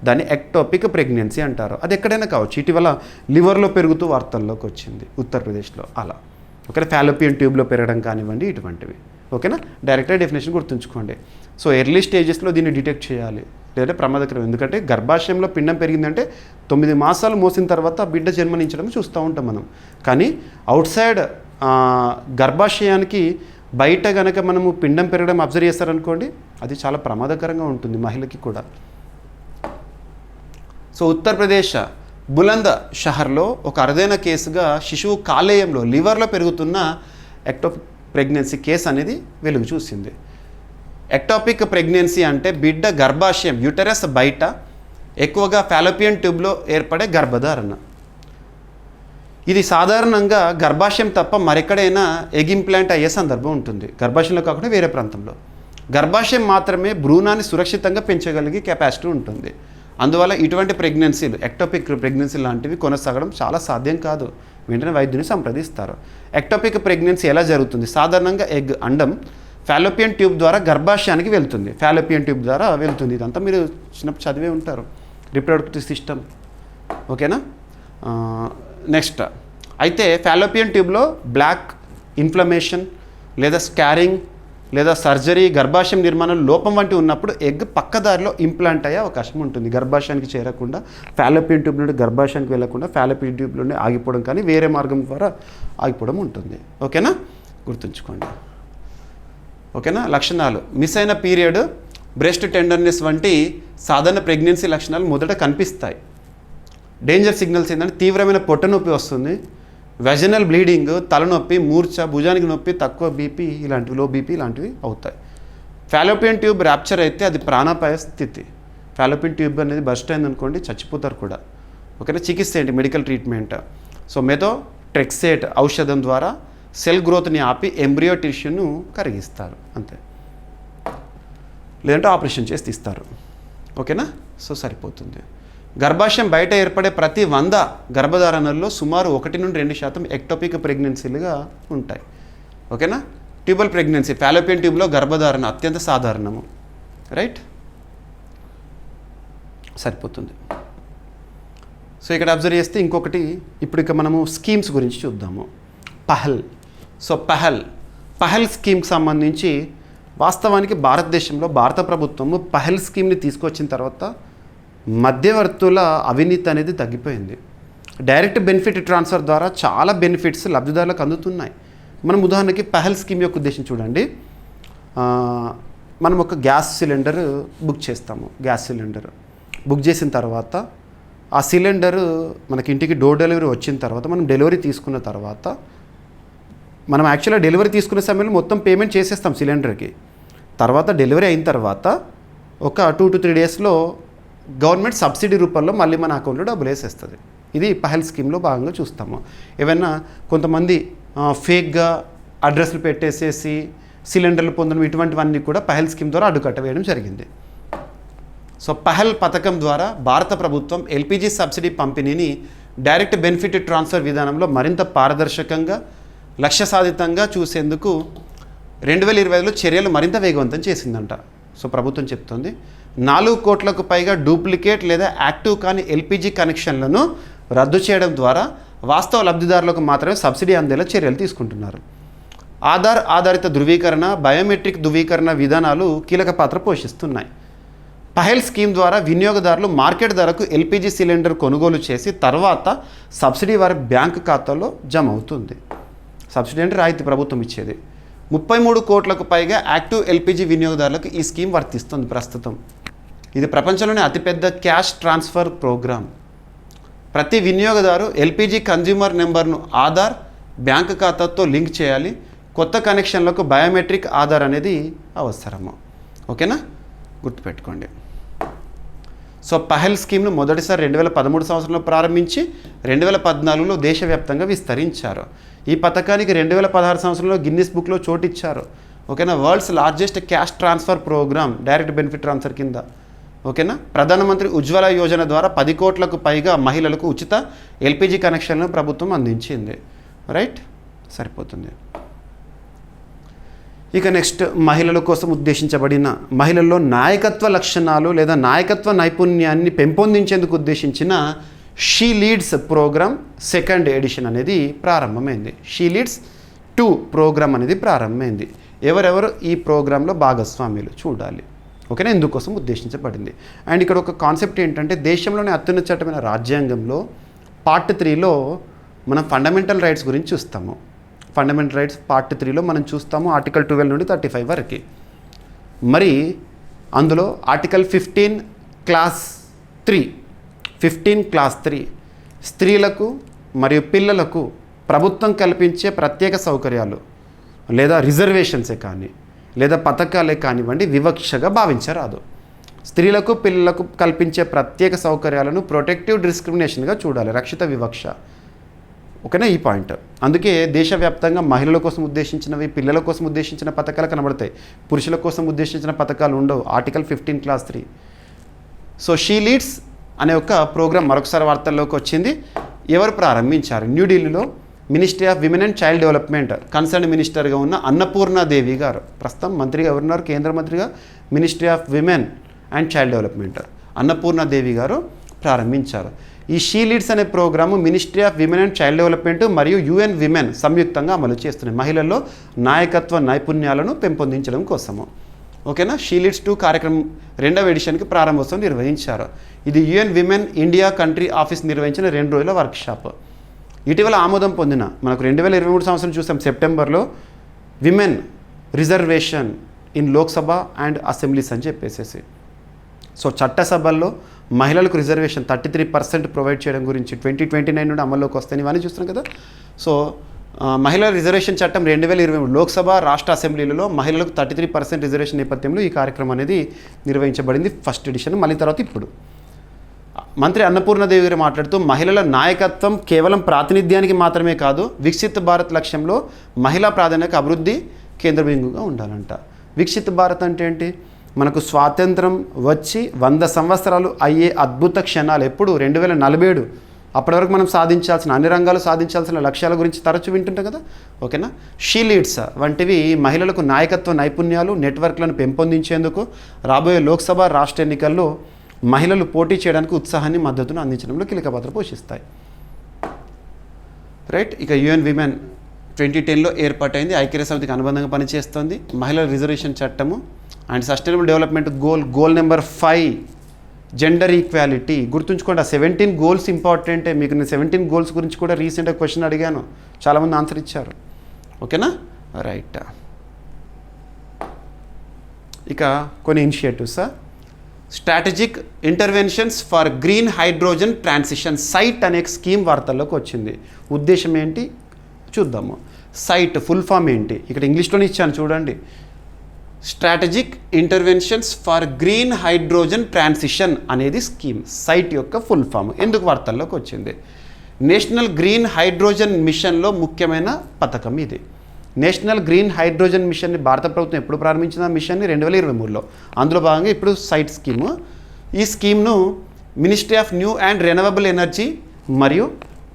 దాన్ని ఎక్టోపిక్ ప్రెగ్నెన్సీ అంటారు. అది ఎక్కడైనా కావచ్చు. ఇటీవల లివర్లో పెరుగుతూ వార్తల్లోకి వచ్చింది ఉత్తరప్రదేశ్లో. అలా ఓకేనా, ఫాలోపియన్ ట్యూబ్లో పెరగడం కానివ్వండి, ఇటువంటివి. ఓకేనా, డైరెక్ట్గా డెఫినేషన్ గుర్తుంచుకోండి. సో ఎర్లీ స్టేజెస్లో దీన్ని డిటెక్ట్ చేయాలి, లేదా ప్రమాదకరం. ఎందుకంటే గర్భాశయంలో పిండం పెరిగిందంటే 9 మాసాలు మోసిన తర్వాత బిడ్డ జన్మనించడం చూస్తూ ఉంటాం మనం. కానీ అవుట్ సైడ్ గర్భాశయానికి బయట గనక మనము పిండం పెరగడం అబ్జర్వ్ చేస్తారనుకోండి, అది చాలా ప్రమాదకరంగా ఉంటుంది మహిళకి కూడా. సో ఉత్తరప్రదేశ్ బులంద్ షహర్లో ఒక అరుదైన కేసుగా శిశువు కాలేయంలో లివర్లో పెరుగుతున్న ఎక్టోపిక్ ప్రెగ్నెన్సీ కేసు అనేది వెలుగు చూసింది. ఎక్టోపిక్ ప్రెగ్నెన్సీ అంటే బిడ్డ గర్భాశయం యూటరస్ బయట ఎక్కువగా ఫాలోపియన్ ట్యూబ్లో ఏర్పడే గర్భధారణ. ఇది సాధారణంగా గర్భాశయం తప్ప మరెక్కడైనా ఎగ్ ఇంప్లాంట్ అయ్యే సందర్భం ఉంటుంది, గర్భాశయంలో కాకుండా వేరే ప్రాంతంలో. గర్భాశయం మాత్రమే భ్రూణాన్ని సురక్షితంగా పెంచగలిగే కెపాసిటీ ఉంటుంది. అందువల్ల ఇటువంటి ప్రెగ్నెన్సీలు, ఎక్టోపిక్ ప్రెగ్నెన్సీ లాంటివి కొనసాగడం చాలా సాధ్యం కాదు. వెంటనే వైద్యుని సంప్రదిస్తారు. ఎక్టోపిక్ ప్రెగ్నెన్సీ ఎలా జరుగుతుంది? సాధారణంగా ఎగ్ అండం ఫాలోపియన్ ట్యూబ్ ద్వారా గర్భాశయానికి వెళ్తుంది, ఫాలోపియన్ ట్యూబ్ ద్వారా వెళ్తుంది. ఇదంతా మీరు చిన్నప్పుడు చదివే ఉంటారు, రిప్రొడక్టివ్ సిస్టమ్. ఓకేనా. నెక్స్ట్ అయితే ఫాలోపియన్ ట్యూబ్లో బ్లాక్ ఇన్ఫ్లమేషన్ లేదా స్కారింగ్ లేదా సర్జరీ, గర్భాశయం నిర్మాణం లోపం వంటివి ఉన్నప్పుడు ఎగ్ పక్కదారిలో ఇంప్లాంట్ అయ్యే అవకాశం ఉంటుంది. గర్భాశయానికి చేరకుండా ఫాలోపియన్ ట్యూబ్ నుండి గర్భాశయానికి వెళ్ళకుండా ఫాలోపియన్ ట్యూబ్ నుండి ఆగిపోవడం కానీ వేరే మార్గం ద్వారా ఆగిపోవడం ఉంటుంది. ఓకేనా, గుర్తుంచుకోండి. ఓకేనా. లక్షణాలు: మిస్ అయిన పీరియడ్, బ్రెస్ట్ టెండర్నెస్ వంటి సాధారణ ప్రెగ్నెన్సీ లక్షణాలు మొదట కనిపిస్తాయి. డేంజర్ సిగ్నల్స్ ఏంటంటే తీవ్రమైన పొట్ట నొప్పి వస్తుంది, వెజనల్ బ్లీడింగ్, తలనొప్పి, మూర్ఛ, భుజానికి నొప్పి, తక్కువ బీపీ ఇలాంటివి, లో బీపీ ఇలాంటివి అవుతాయి. ఫాలోపియన్ ట్యూబ్ ర్యాప్చర్ అయితే అది ప్రాణాపాయ స్థితి. ఫాలోపియన్ ట్యూబ్ అనేది బస్ట్ అయింది అనుకోండి, చచ్చిపోతారు కూడా. ఓకేనా. చికిత్స ఏంటి? Medical treatment. సో మెథోట్రెక్సేట్ ఔషధం ద్వారా సెల్ గ్రోత్ని ఆపి ఎంబ్రియో టిష్యూను కరిగిస్తారు, అంతే. లేదంటే ఆపరేషన్ చేసి తీస్తారు. ఓకేనా. సో సరిపోతుంది. గర్భాశయం బయట ఏర్పడే ప్రతి 100 గర్భధారణల్లో సుమారు 1 నుండి 2% ఎక్టోపిక్ ప్రెగ్నెన్సీలుగా ఉంటాయి. ఓకేనా. ట్యూబల్ ప్రెగ్నెన్సీ, ఫాలోపియన్ ట్యూబ్లో గర్భధారణ అత్యంత సాధారణము. రైట్, సరిపోతుంది. సో ఇక్కడ అబ్జర్వ్ చేస్తే ఇంకొకటి, ఇప్పుడు ఇక మనము స్కీమ్స్ గురించి చూద్దాము. పహల్. సో పహల్ స్కీమ్కి సంబంధించి వాస్తవానికి భారతదేశంలో భారత ప్రభుత్వము పహల్ స్కీమ్ని తీసుకొచ్చిన తర్వాత మధ్యవర్తుల అవినీతి అనేది తగ్గిపోయింది. డైరెక్ట్ బెనిఫిట్ ట్రాన్స్ఫర్ ద్వారా చాలా బెనిఫిట్స్ లబ్ధిదారులకు అందుతున్నాయి. మనం ఉదాహరణకి పహల్ స్కీమ్ యొక్క ఉద్దేశం చూడండి. మనం ఒక గ్యాస్ సిలిండర్ బుక్ చేస్తాము. గ్యాస్ సిలిండర్ బుక్ చేసిన తర్వాత ఆ సిలిండర్ మనకి ఇంటికి డోర్ డెలివరీ వచ్చిన తర్వాత మనం డెలివరీ తీసుకున్న తర్వాత మనం యాక్చువల్గా డెలివరీ తీసుకునే సమయంలో మొత్తం పేమెంట్ చేసేస్తాం సిలిండర్కి. తర్వాత డెలివరీ అయిన తర్వాత ఒక 2 to 3 డేస్లో గవర్నమెంట్ సబ్సిడీ రూపంలో మళ్ళీ మన అకౌంట్లో డబ్బులు వేసేస్తుంది. ఇది పహల్ స్కీమ్లో భాగంగా చూస్తాము. ఏమైనా కొంతమంది ఫేక్గా అడ్రస్లు పెట్టేసేసి సిలిండర్లు పొందడం, ఇటువంటివన్నీ కూడా పహల్ స్కీమ్ ద్వారా అడ్డుకట్ట వేయడం జరిగింది. సో పహల్ పథకం ద్వారా భారత ప్రభుత్వం ఎల్పిజి సబ్సిడీ పంపిణీని డైరెక్ట్ బెనిఫిట్ ట్రాన్స్ఫర్ విధానంలో మరింత పారదర్శకంగా, లక్ష్య సాధితంగా చూసేందుకు 2025లో చర్యలు మరింత వేగవంతం చేసిందంట. సో ప్రభుత్వం చెప్తోంది 4 కోట్లకు పైగా డూప్లికేట్ లేదా యాక్టివ్ కాని ఎల్పిజి కనెక్షన్లను రద్దు చేయడం ద్వారా వాస్తవ లబ్ధిదారులకు మాత్రమే సబ్సిడీ అందేలా చర్యలు తీసుకుంటున్నారు. ఆధార్ ఆధారిత ధృవీకరణ, బయోమెట్రిక్ ధృవీకరణ విధానాలు కీలక పాత్ర పోషిస్తున్నాయి. పహల్ స్కీమ్ ద్వారా వినియోగదారులు మార్కెట్ ధరకు ఎల్పిజి సిలిండర్ కొనుగోలు చేసి తర్వాత సబ్సిడీ వారి బ్యాంకు ఖాతాలో జమ అవుతుంది. సబ్సిడీ అంటే రాయితీ ప్రభుత్వం ఇచ్చేది. 33 కోట్లకు పైగా యాక్టివ్ ఎల్పిజి వినియోగదారులకు ఈ స్కీమ్ వర్తిస్తుంది ప్రస్తుతం. ఇది ప్రపంచంలోనే అతిపెద్ద క్యాష్ ట్రాన్స్ఫర్ ప్రోగ్రామ్. ప్రతి వినియోగదారు ఎల్పిజి కన్జ్యూమర్ నెంబర్ను ఆధార్ బ్యాంకు ఖాతాతో లింక్ చేయాలి. కొత్త కనెక్షన్లకు బయోమెట్రిక్ ఆధార్ అనేది అవసరము. ఓకేనా, గుర్తుపెట్టుకోండి. సో పహల్ స్కీమ్ను మొదటిసారి 2013 సంవత్సరంలో ప్రారంభించి 2014లో దేశవ్యాప్తంగా విస్తరించారు. ఈ పథకానికి 2016 సంవత్సరంలో గిన్నిస్ బుక్లో చోటిచ్చారు. ఓకేనా. World's largest cash transfer programme direct benefit transfer కింద. ఓకేనా. ప్రధానమంత్రి ఉజ్వల యోజన ద్వారా 10 కోట్లకు పైగా మహిళలకు ఉచిత ఎల్పిజి కనెక్షన్లను ప్రభుత్వం అందించింది. రైట్, సరిపోతుంది. ఇక నెక్స్ట్, మహిళల కోసం ఉద్దేశించబడిన, మహిళల్లో నాయకత్వ లక్షణాలు లేదా నాయకత్వ నైపుణ్యాన్ని పెంపొందించేందుకు ఉద్దేశించిన she leads programme 2nd edition అనేది ప్రారంభమైంది. షీ లీడ్స్ 2 ప్రోగ్రామ్ అనేది ప్రారంభమైంది. ఎవరెవరు ఈ ప్రోగ్రాంలో భాగస్వామ్యులు చూడాలి. ఓకేనా, ఇందుకోసం ఉద్దేశించబడింది. అండ్ ఇక్కడ ఒక కాన్సెప్ట్ ఏంటంటే, దేశంలోని అత్యున్నత చట్టమైన రాజ్యాంగంలో పార్ట్ 3లో మనం ఫండమెంటల్ రైట్స్ గురించి చూస్తాము. ఫండమెంటల్ రైట్స్ పార్ట్ 3లో మనం చూస్తాము ఆర్టికల్ 12 నుండి 35 వరకు. మరి అందులో ఆర్టికల్ 15 క్లాస్ 3 స్త్రీలకు మరియు పిల్లలకు ప్రభుత్వం కల్పించే ప్రత్యేక సౌకర్యాలు లేదా రిజర్వేషన్సే కానీ లేదా పథకాలే కానివ్వండి వివక్షగా భావించరాదు. స్త్రీలకు పిల్లలకు కల్పించే ప్రత్యేక సౌకర్యాలను ప్రొటెక్టివ్ డిస్క్రిమినేషన్గా చూడాలి, రక్షిత వివక్ష. ఓకేనా, ఈ పాయింట్. అందుకే దేశవ్యాప్తంగా మహిళల కోసం ఉద్దేశించినవి, పిల్లల కోసం ఉద్దేశించిన పథకాలు కనబడతాయి. పురుషుల కోసం ఉద్దేశించిన పథకాలు ఉండవు. Article 15 class 3. So she leads అనే ఒక ప్రోగ్రాం మరొకసారి వార్తల్లోకి వచ్చింది. ఎవరు ప్రారంభించారు? న్యూఢిల్లీలో ministry of women and child development concern మినిస్టర్గా ఉన్న అన్నపూర్ణాదేవి గారు, ప్రస్తుతం మంత్రిగా ఎవరున్నారు? కేంద్ర మంత్రిగా ministry of women and child development Annapurna Devi గారు ప్రారంభించారు. ఈ షీ లీడ్స్ అనే programme ministry of women and child development మరియు UN విమెన్ సంయుక్తంగా అమలు చేస్తున్నాయి మహిళల్లో నాయకత్వ నైపుణ్యాలను పెంపొందించడం కోసము. ఓకేనా. షీ లీడ్స్ 2 కార్యక్రమం 2వ ఎడిషన్కి ప్రారంభోత్సవం నిర్వహించారు. ఇది UN women India country office నిర్వహించిన 2 రోజుల వర్క్షాప్. ఇటీవల ఆమోదం పొందిన, మనకు 2023 సంవత్సరం చూసాం సెప్టెంబర్లో, women reservation in Lok Sabha and assemblies అని చెప్పేసేసి. సో చట్టసభల్లో మహిళలకు రిజర్వేషన్ 33% ప్రొవైడ్ చేయడం గురించి 2029 నుండి అమల్లోకి వస్తాయని ఇవన్నీ చూస్తున్నాం కదా. సో మహిళల రిజర్వేషన్ చట్టం 2023 లోక్సభ రాష్ట్ర అసెంబ్లీలలో మహిళలకు 33% రిజర్వేషన్ నేపథ్యంలో ఈ కార్యక్రమం అనేది నిర్వహించబడింది. First edition. మళ్ళీ తర్వాత ఇప్పుడు మంత్రి అన్నపూర్ణదేవి గారు మాట్లాడుతూ, మహిళల నాయకత్వం కేవలం ప్రాతినిధ్యానికి మాత్రమే కాదు, వికసిత్ భారత్ లక్ష్యంలో మహిళా ప్రాధాన్యత అభివృద్ధి కేంద్ర బిందువుగా ఉండాలంట. వికసిత్ భారత్ అంటే ఏంటి? మనకు స్వాతంత్రం వచ్చి 100 సంవత్సరాలు అయ్యే అద్భుత క్షణాలు ఎప్పుడు 2047. అప్పటి వరకు మనం సాధించాల్సిన అన్ని రంగాలు సాధించాల్సిన లక్ష్యాల గురించి తరచూ వింటుంటాం కదా. ఓకేనా. షీ లీడ్స్ వంటివి మహిళలకు నాయకత్వ నైపుణ్యాలు నెట్వర్క్లను పెంపొందించేందుకు రాబోయే లోక్సభ రాష్ట్ర ఎన్నికల్లో మహిళలు పోటీ చేయడానికి ఉత్సాహాన్ని మద్దతును అందించడంలో కీలక పాత్ర పోషిస్తాయి. రైట్. ఇక UN విమెన్ 2010లో ఏర్పాటైంది, ఐక్యరాజ్యసమితికి అనుబంధంగా పనిచేస్తుంది. మహిళల రిజర్వేషన్ చట్టము and sustainable development goal number 5 gender equality. గుర్తుంచుకోండి, ఆ 17 గోల్స్ ఇంపార్టెంటే. మీకు నేను 17 గోల్స్ గురించి కూడా రీసెంట్గా క్వశ్చన్ అడిగాను, చాలామంది ఆన్సర్ ఇచ్చారు. ఓకేనా. రైట్. ఇక కొన్ని initiatives. Strategic interventions for green hydrogen transition, SIGHT అనే స్కీమ్ వార్తల్లోకి వచ్చింది. ఉద్దేశం ఏంటి చూద్దాము. సైట్ ఫుల్ ఫామ్ ఏంటి, ఇక్కడ ఇంగ్లీష్లోనే ఇచ్చాను చూడండి. Strategic interventions for green hydrogen transition అనేది స్కీమ్. సైట్ యొక్క ఫుల్ ఫామ్ ఎందుకు వార్తల్లోకి వచ్చింది? నేషనల్ గ్రీన్ హైడ్రోజన్ మిషన్లో ముఖ్యమైన పథకం ఇది. నేషనల్ గ్రీన్ హైడ్రోజన్ మిషన్ని భారత ప్రభుత్వం ఎప్పుడు ప్రారంభించిన మిషన్ని 2023లో. అందులో భాగంగా ఇప్పుడు సైట్ స్కీము. ఈ స్కీమ్ను ministry of new and renewable energy మరియు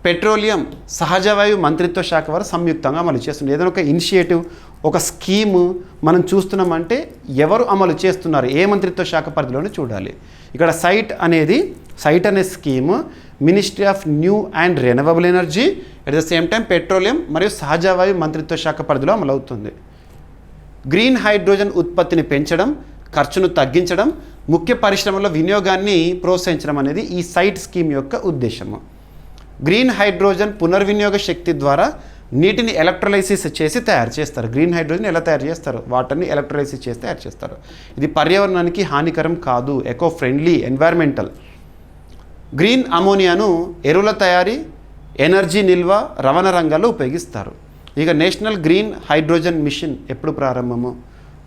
పెట్రోలియం సహజవాయు మంత్రిత్వ శాఖ వారు సంయుక్తంగా అమలు చేస్తున్నారు. ఏదైనా ఒక ఇనిషియేటివ్, ఒక స్కీము మనం చూస్తున్నామంటే ఎవరు అమలు చేస్తున్నారు, ఏ మంత్రిత్వ శాఖ పరిధిలోనే చూడాలి. ఇక్కడ సైట్ అనే scheme ministry of new and renewable energy at the same time petroleum మరియు సహజవాయు మంత్రిత్వ శాఖ పరిధిలో అమలవుతుంది. గ్రీన్ హైడ్రోజన్ ఉత్పత్తిని పెంచడం, ఖర్చును తగ్గించడం, ముఖ్య పరిశ్రమల వినియోగాన్ని ప్రోత్సహించడం అనేది ఈ సైట్ స్కీమ్ యొక్క ఉద్దేశము. గ్రీన్ హైడ్రోజన్ పునర్వినియోగ శక్తి ద్వారా నీటిని ఎలక్ట్రోలైసిస్ చేసి తయారు చేస్తారు. గ్రీన్ హైడ్రోజన్ ఎలా తయారు చేస్తారు? వాటర్ని ఎలక్ట్రోలైసిస్ చేసి తయారు చేస్తారు. ఇది పర్యావరణానికి హానికరం కాదు, ఎకో ఫ్రెండ్లీ, ఎన్వైర్మెంటల్. గ్రీన్ అమోనియాను ఎరువుల తయారీ, ఎనర్జీ నిల్వ, రవాణా రంగాల్లో ఉపయోగిస్తారు. ఇక నేషనల్ గ్రీన్ హైడ్రోజన్ మిషన్ ఎప్పుడు ప్రారంభము?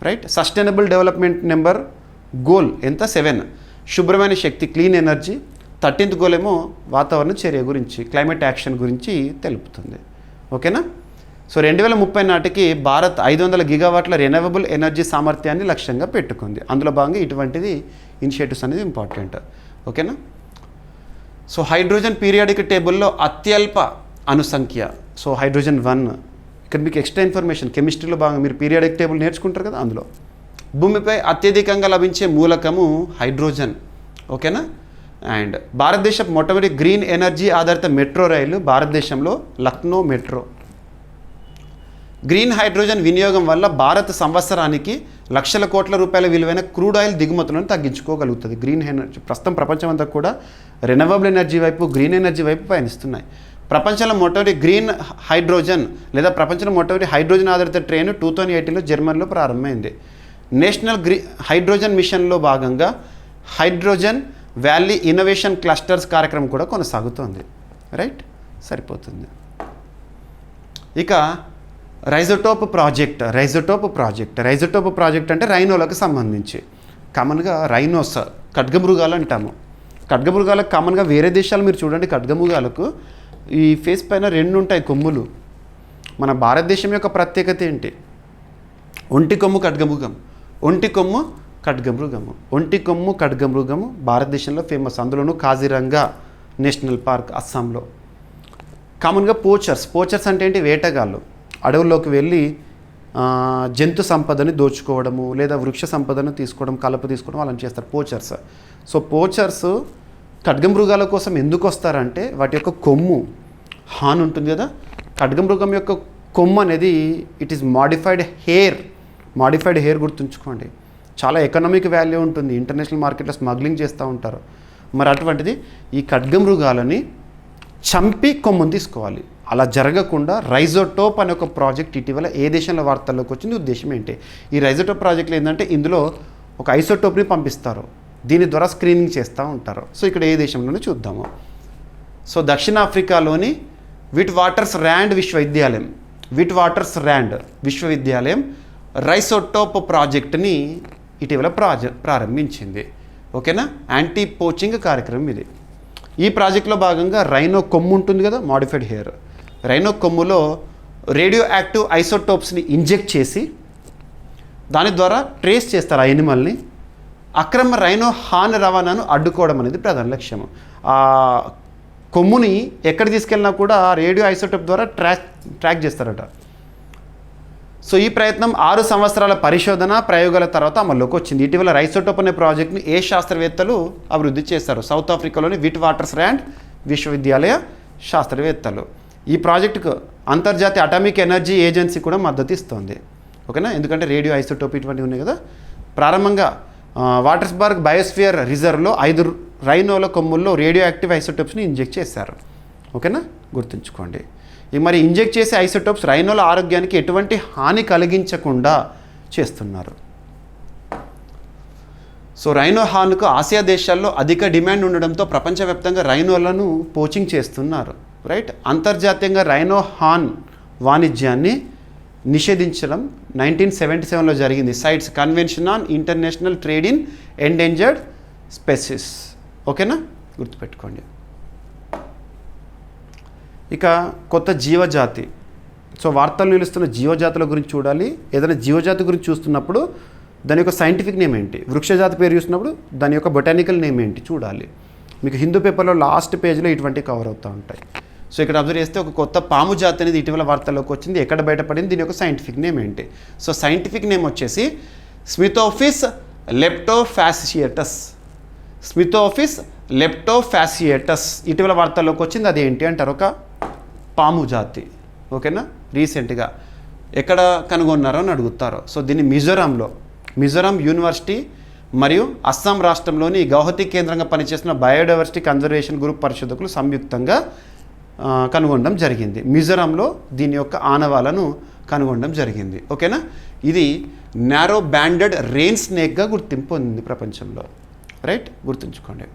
Right. Sustainable development number goal ఎంత? 7 శుభ్రమైన శక్తి, క్లీన్ ఎనర్జీ. 13th గోల్ ఏమో వాతావరణ చర్య గురించి, క్లైమేట్ యాక్షన్ గురించి తెలుపుతుంది. ఓకేనా. సో 2030 నాటికి భారత్ 500 గిగావాట్ల రెన్యూవబుల్ ఎనర్జీ సామర్థ్యాన్ని లక్ష్యంగా పెట్టుకుంది. అందులో భాగంగా ఇటువంటిది ఇనిషియేటివ్స్ అనేది ఇంపార్టెంట్. ఓకేనా. సో హైడ్రోజన్ పీరియాడిక్ టేబుల్లో అత్యల్ప అణుసంఖ్య, సో హైడ్రోజన్ 1. ఇక్కడ మీకు ఎక్స్ట్రా ఇన్ఫర్మేషన్ కెమిస్ట్రీలో భాగంగా మీరు పీరియాడిక్ టేబుల్ నేర్చుకుంటారు కదా, అందులో భూమిపై అత్యధికంగా లభించే మూలకము హైడ్రోజన్. ఓకేనా. అండ్ భారతదేశం మొట్టమొదటి గ్రీన్ ఎనర్జీ ఆధారిత మెట్రో రైలు భారతదేశంలో లక్నో మెట్రో. గ్రీన్ హైడ్రోజన్ వినియోగం వల్ల భారత్ సంవత్సరానికి లక్షల కోట్ల రూపాయల విలువైన క్రూడ్ ఆయిల్ దిగుమతులను తగ్గించుకోగలుగుతుంది. గ్రీన్ ఎనర్జీ ప్రస్తుతం ప్రపంచం అంతా కూడా రెన్యూవబుల్ ఎనర్జీ వైపు, గ్రీన్ ఎనర్జీ వైపు పయనిస్తున్నాయి. ప్రపంచంలో మొట్టమొదటి గ్రీన్ హైడ్రోజన్ లేదా ప్రపంచంలో మొట్టమొదటి హైడ్రోజన్ ఆధారిత ట్రైన్ 2018లో జర్మనీలో ప్రారంభమైంది. నేషనల్ హైడ్రోజన్ మిషన్లో భాగంగా హైడ్రోజన్ వ్యాలీ ఇన్నోవేషన్ క్లస్టర్స్ కార్యక్రమం కూడా కొనసాగుతోంది. రైట్. సరిపోతుంది. ఇక రైజోటోప్ ప్రాజెక్ట్ అంటే రైనోలకు సంబంధించి. కామన్గా రైనోస్ ఖడ్గమృగాలు అంటాము. ఖడ్గమృగాలకు కామన్గా వేరే దేశాలు మీరు చూడండి, ఖడ్గమృగాలకు ఈ ఫేస్ పైన 2 ఉంటాయి కొమ్ములు. మన భారతదేశం యొక్క ప్రత్యేకత ఏంటి? ఒంటి కొమ్ము ఖడ్గమృగము భారతదేశంలో ఫేమస్. అందులోనూ కాజిరంగా నేషనల్ పార్క్ అస్సాంలో. కామన్గా పోచర్స్ అంటే ఏంటి? వేటగాళ్ళు. అడవుల్లోకి వెళ్ళి జంతు సంపదని దోచుకోవడము లేదా వృక్ష సంపదను తీసుకోవడం, కలప తీసుకోవడం అలా చేస్తారు పోచర్స్. సో పోచర్స్ ఖడ్గమృగాల కోసం ఎందుకు వస్తారంటే వాటి యొక్క కొమ్ము హాన్ ఉంటుంది కదా, ఖడ్గమృగం యొక్క కొమ్ము అనేది ఇట్ ఈస్ మాడిఫైడ్ హెయిర్ గుర్తుంచుకోండి. చాలా ఎకనామిక్ వాల్యూ ఉంటుంది, ఇంటర్నేషనల్ మార్కెట్లో స్మగ్లింగ్ చేస్తూ ఉంటారు. మరి అటువంటిది ఈ ఖడ్గమృగాలని చంపి కొమ్మును తీసుకోవాలి. అలా జరగకుండా రైజోటోప్ అనే ఒక ప్రాజెక్ట్ ఇటీవల ఏ దేశంలో వార్తల్లోకి వచ్చింది? ఉద్దేశం ఏంటి? ఈ రైజోటోప్ ప్రాజెక్ట్లో ఏంటంటే ఇందులో ఒక ఐసోటోప్ని పంపిస్తారు, దీని ద్వారా స్క్రీనింగ్ చేస్తూ ఉంటారు. సో ఇక్కడ ఏ దేశంలోనే చూద్దాము. సో దక్షిణాఫ్రికాలోని విట్ వాటర్స్ ర్యాండ్ విశ్వవిద్యాలయం రైసోటోప్ ప్రాజెక్ట్ని ఇటీవల ప్రారంభించింది. ఓకేనా. యాంటీ పోచింగ్ కార్యక్రమం ఇది. ఈ ప్రాజెక్ట్లో భాగంగా రైనో కొమ్ము ఉంటుంది కదా, మాడిఫైడ్ హెయిర్. రైనో కొమ్ములో రేడియో యాక్టివ్ ఐసోటోప్స్ని ఇంజెక్ట్ చేసి దాని ద్వారా ట్రేస్ చేస్తారు ఆ ఎనిమల్ని. అక్రమ రైనో హార్న్ రవాణాను అడ్డుకోవడం అనేది ప్రధాన లక్ష్యము. ఆ కొమ్ముని ఎక్కడ తీసుకెళ్ళినా కూడా రేడియో ఐసోటోప్ ద్వారా ట్రాక్ చేస్తారట. సో ఈ ప్రయత్నం 6 సంవత్సరాల పరిశోధన ప్రయోగాల తర్వాత అమల్లోకి వచ్చింది. ఇటీవల రైసోటోప్ అనే ప్రాజెక్ట్ని ఏ శాస్త్రవేత్తలు అభివృద్ధి చేశారు? సౌత్ ఆఫ్రికాలోని విట్ వాటర్స్రాండ్ విశ్వవిద్యాలయ శాస్త్రవేత్తలు. ఈ ప్రాజెక్టుకు అంతర్జాతీయ అటామిక్ ఎనర్జీ ఏజెన్సీ కూడా మద్దతు ఇస్తోంది. ఓకేనా, ఎందుకంటే రేడియో ఐసోటోప్ ఇటువంటివి ఉన్నాయి కదా. ప్రారంభంగా వాటర్స్బర్గ్ బయోస్ఫియర్ రిజర్వ్లో 5 రైనోల కొమ్ముల్లో రేడియో యాక్టివ్ ఐసోటోప్స్ని ఇంజెక్ట్ చేశారు. ఓకేనా, గుర్తుంచుకోండి. మరి ఇంజెక్ట్ చేసే ఐసోటోప్స్ రైనోల ఆరోగ్యానికి ఎటువంటి హాని కలిగించకుండా చేస్తున్నారు. సో రైనో హార్న్కు ఆసియా దేశాల్లో అధిక డిమాండ్ ఉండడంతో ప్రపంచవ్యాప్తంగా రైనోలను పోచింగ్ చేస్తున్నారు. రైట్, అంతర్జాతీయంగా రైనో హార్న్ వాణిజ్యాన్ని నిషేధించడం 1977లో జరిగింది. CITES convention on international trade in endangered species. ఓకేనా, గుర్తుపెట్టుకోండి. ఇక కొత్త జీవజాతి. సో వార్తలు నిలుస్తున్న జీవజాతుల గురించి చూడాలి. ఏదైనా జీవజాతి గురించి చూస్తున్నప్పుడు దాని యొక్క సైంటిఫిక్ నేమ్ ఏంటి, వృక్షజాతి పేరు చూసినప్పుడు దాని యొక్క బొటానికల్ నేమ్ ఏంటి చూడాలి. మీకు హిందూ పేపర్లో లాస్ట్ పేజ్లో ఇటువంటివి కవర్ అవుతూ ఉంటాయి. సో ఇక్కడ అబ్జర్వ్ చేస్తే ఒక కొత్త పాము జాతి అనేది ఇటీవల వార్తల్లోకి వచ్చింది. ఎక్కడ బయటపడింది, దీని యొక్క సైంటిఫిక్ నేమ్ ఏంటి? సో సైంటిఫిక్ నేమ్ వచ్చేసి స్మితోఫిస్ లెప్టోఫాసియేటస్. స్మితోఫిస్ లెప్టోఫాసియేటస్ ఇటీవల వార్తల్లోకి వచ్చింది. అది ఏంటి అంటారు, ఒక పాము జాతి. ఓకేనా, రీసెంట్గా ఎక్కడ కనుగొన్నారో అని అడుగుతారు. సో దీన్ని మిజోరాం యూనివర్సిటీ మరియు అస్సాం రాష్ట్రంలోని గౌహతి కేంద్రంగా పనిచేస్తున్న బయోడైవర్సిటీ కన్జర్వేషన్ గ్రూప్ పరిశోధకులు సంయుక్తంగా కనుగొనడం జరిగింది. మిజోరాంలో దీని యొక్క ఆనవాలను కనుగొనడం జరిగింది. ఓకేనా, ఇది నారో బ్యాండెడ్ రెయిన్ స్నేక్గా గుర్తింపు పొందింది ప్రపంచంలో. రైట్, గుర్తుంచుకోండి.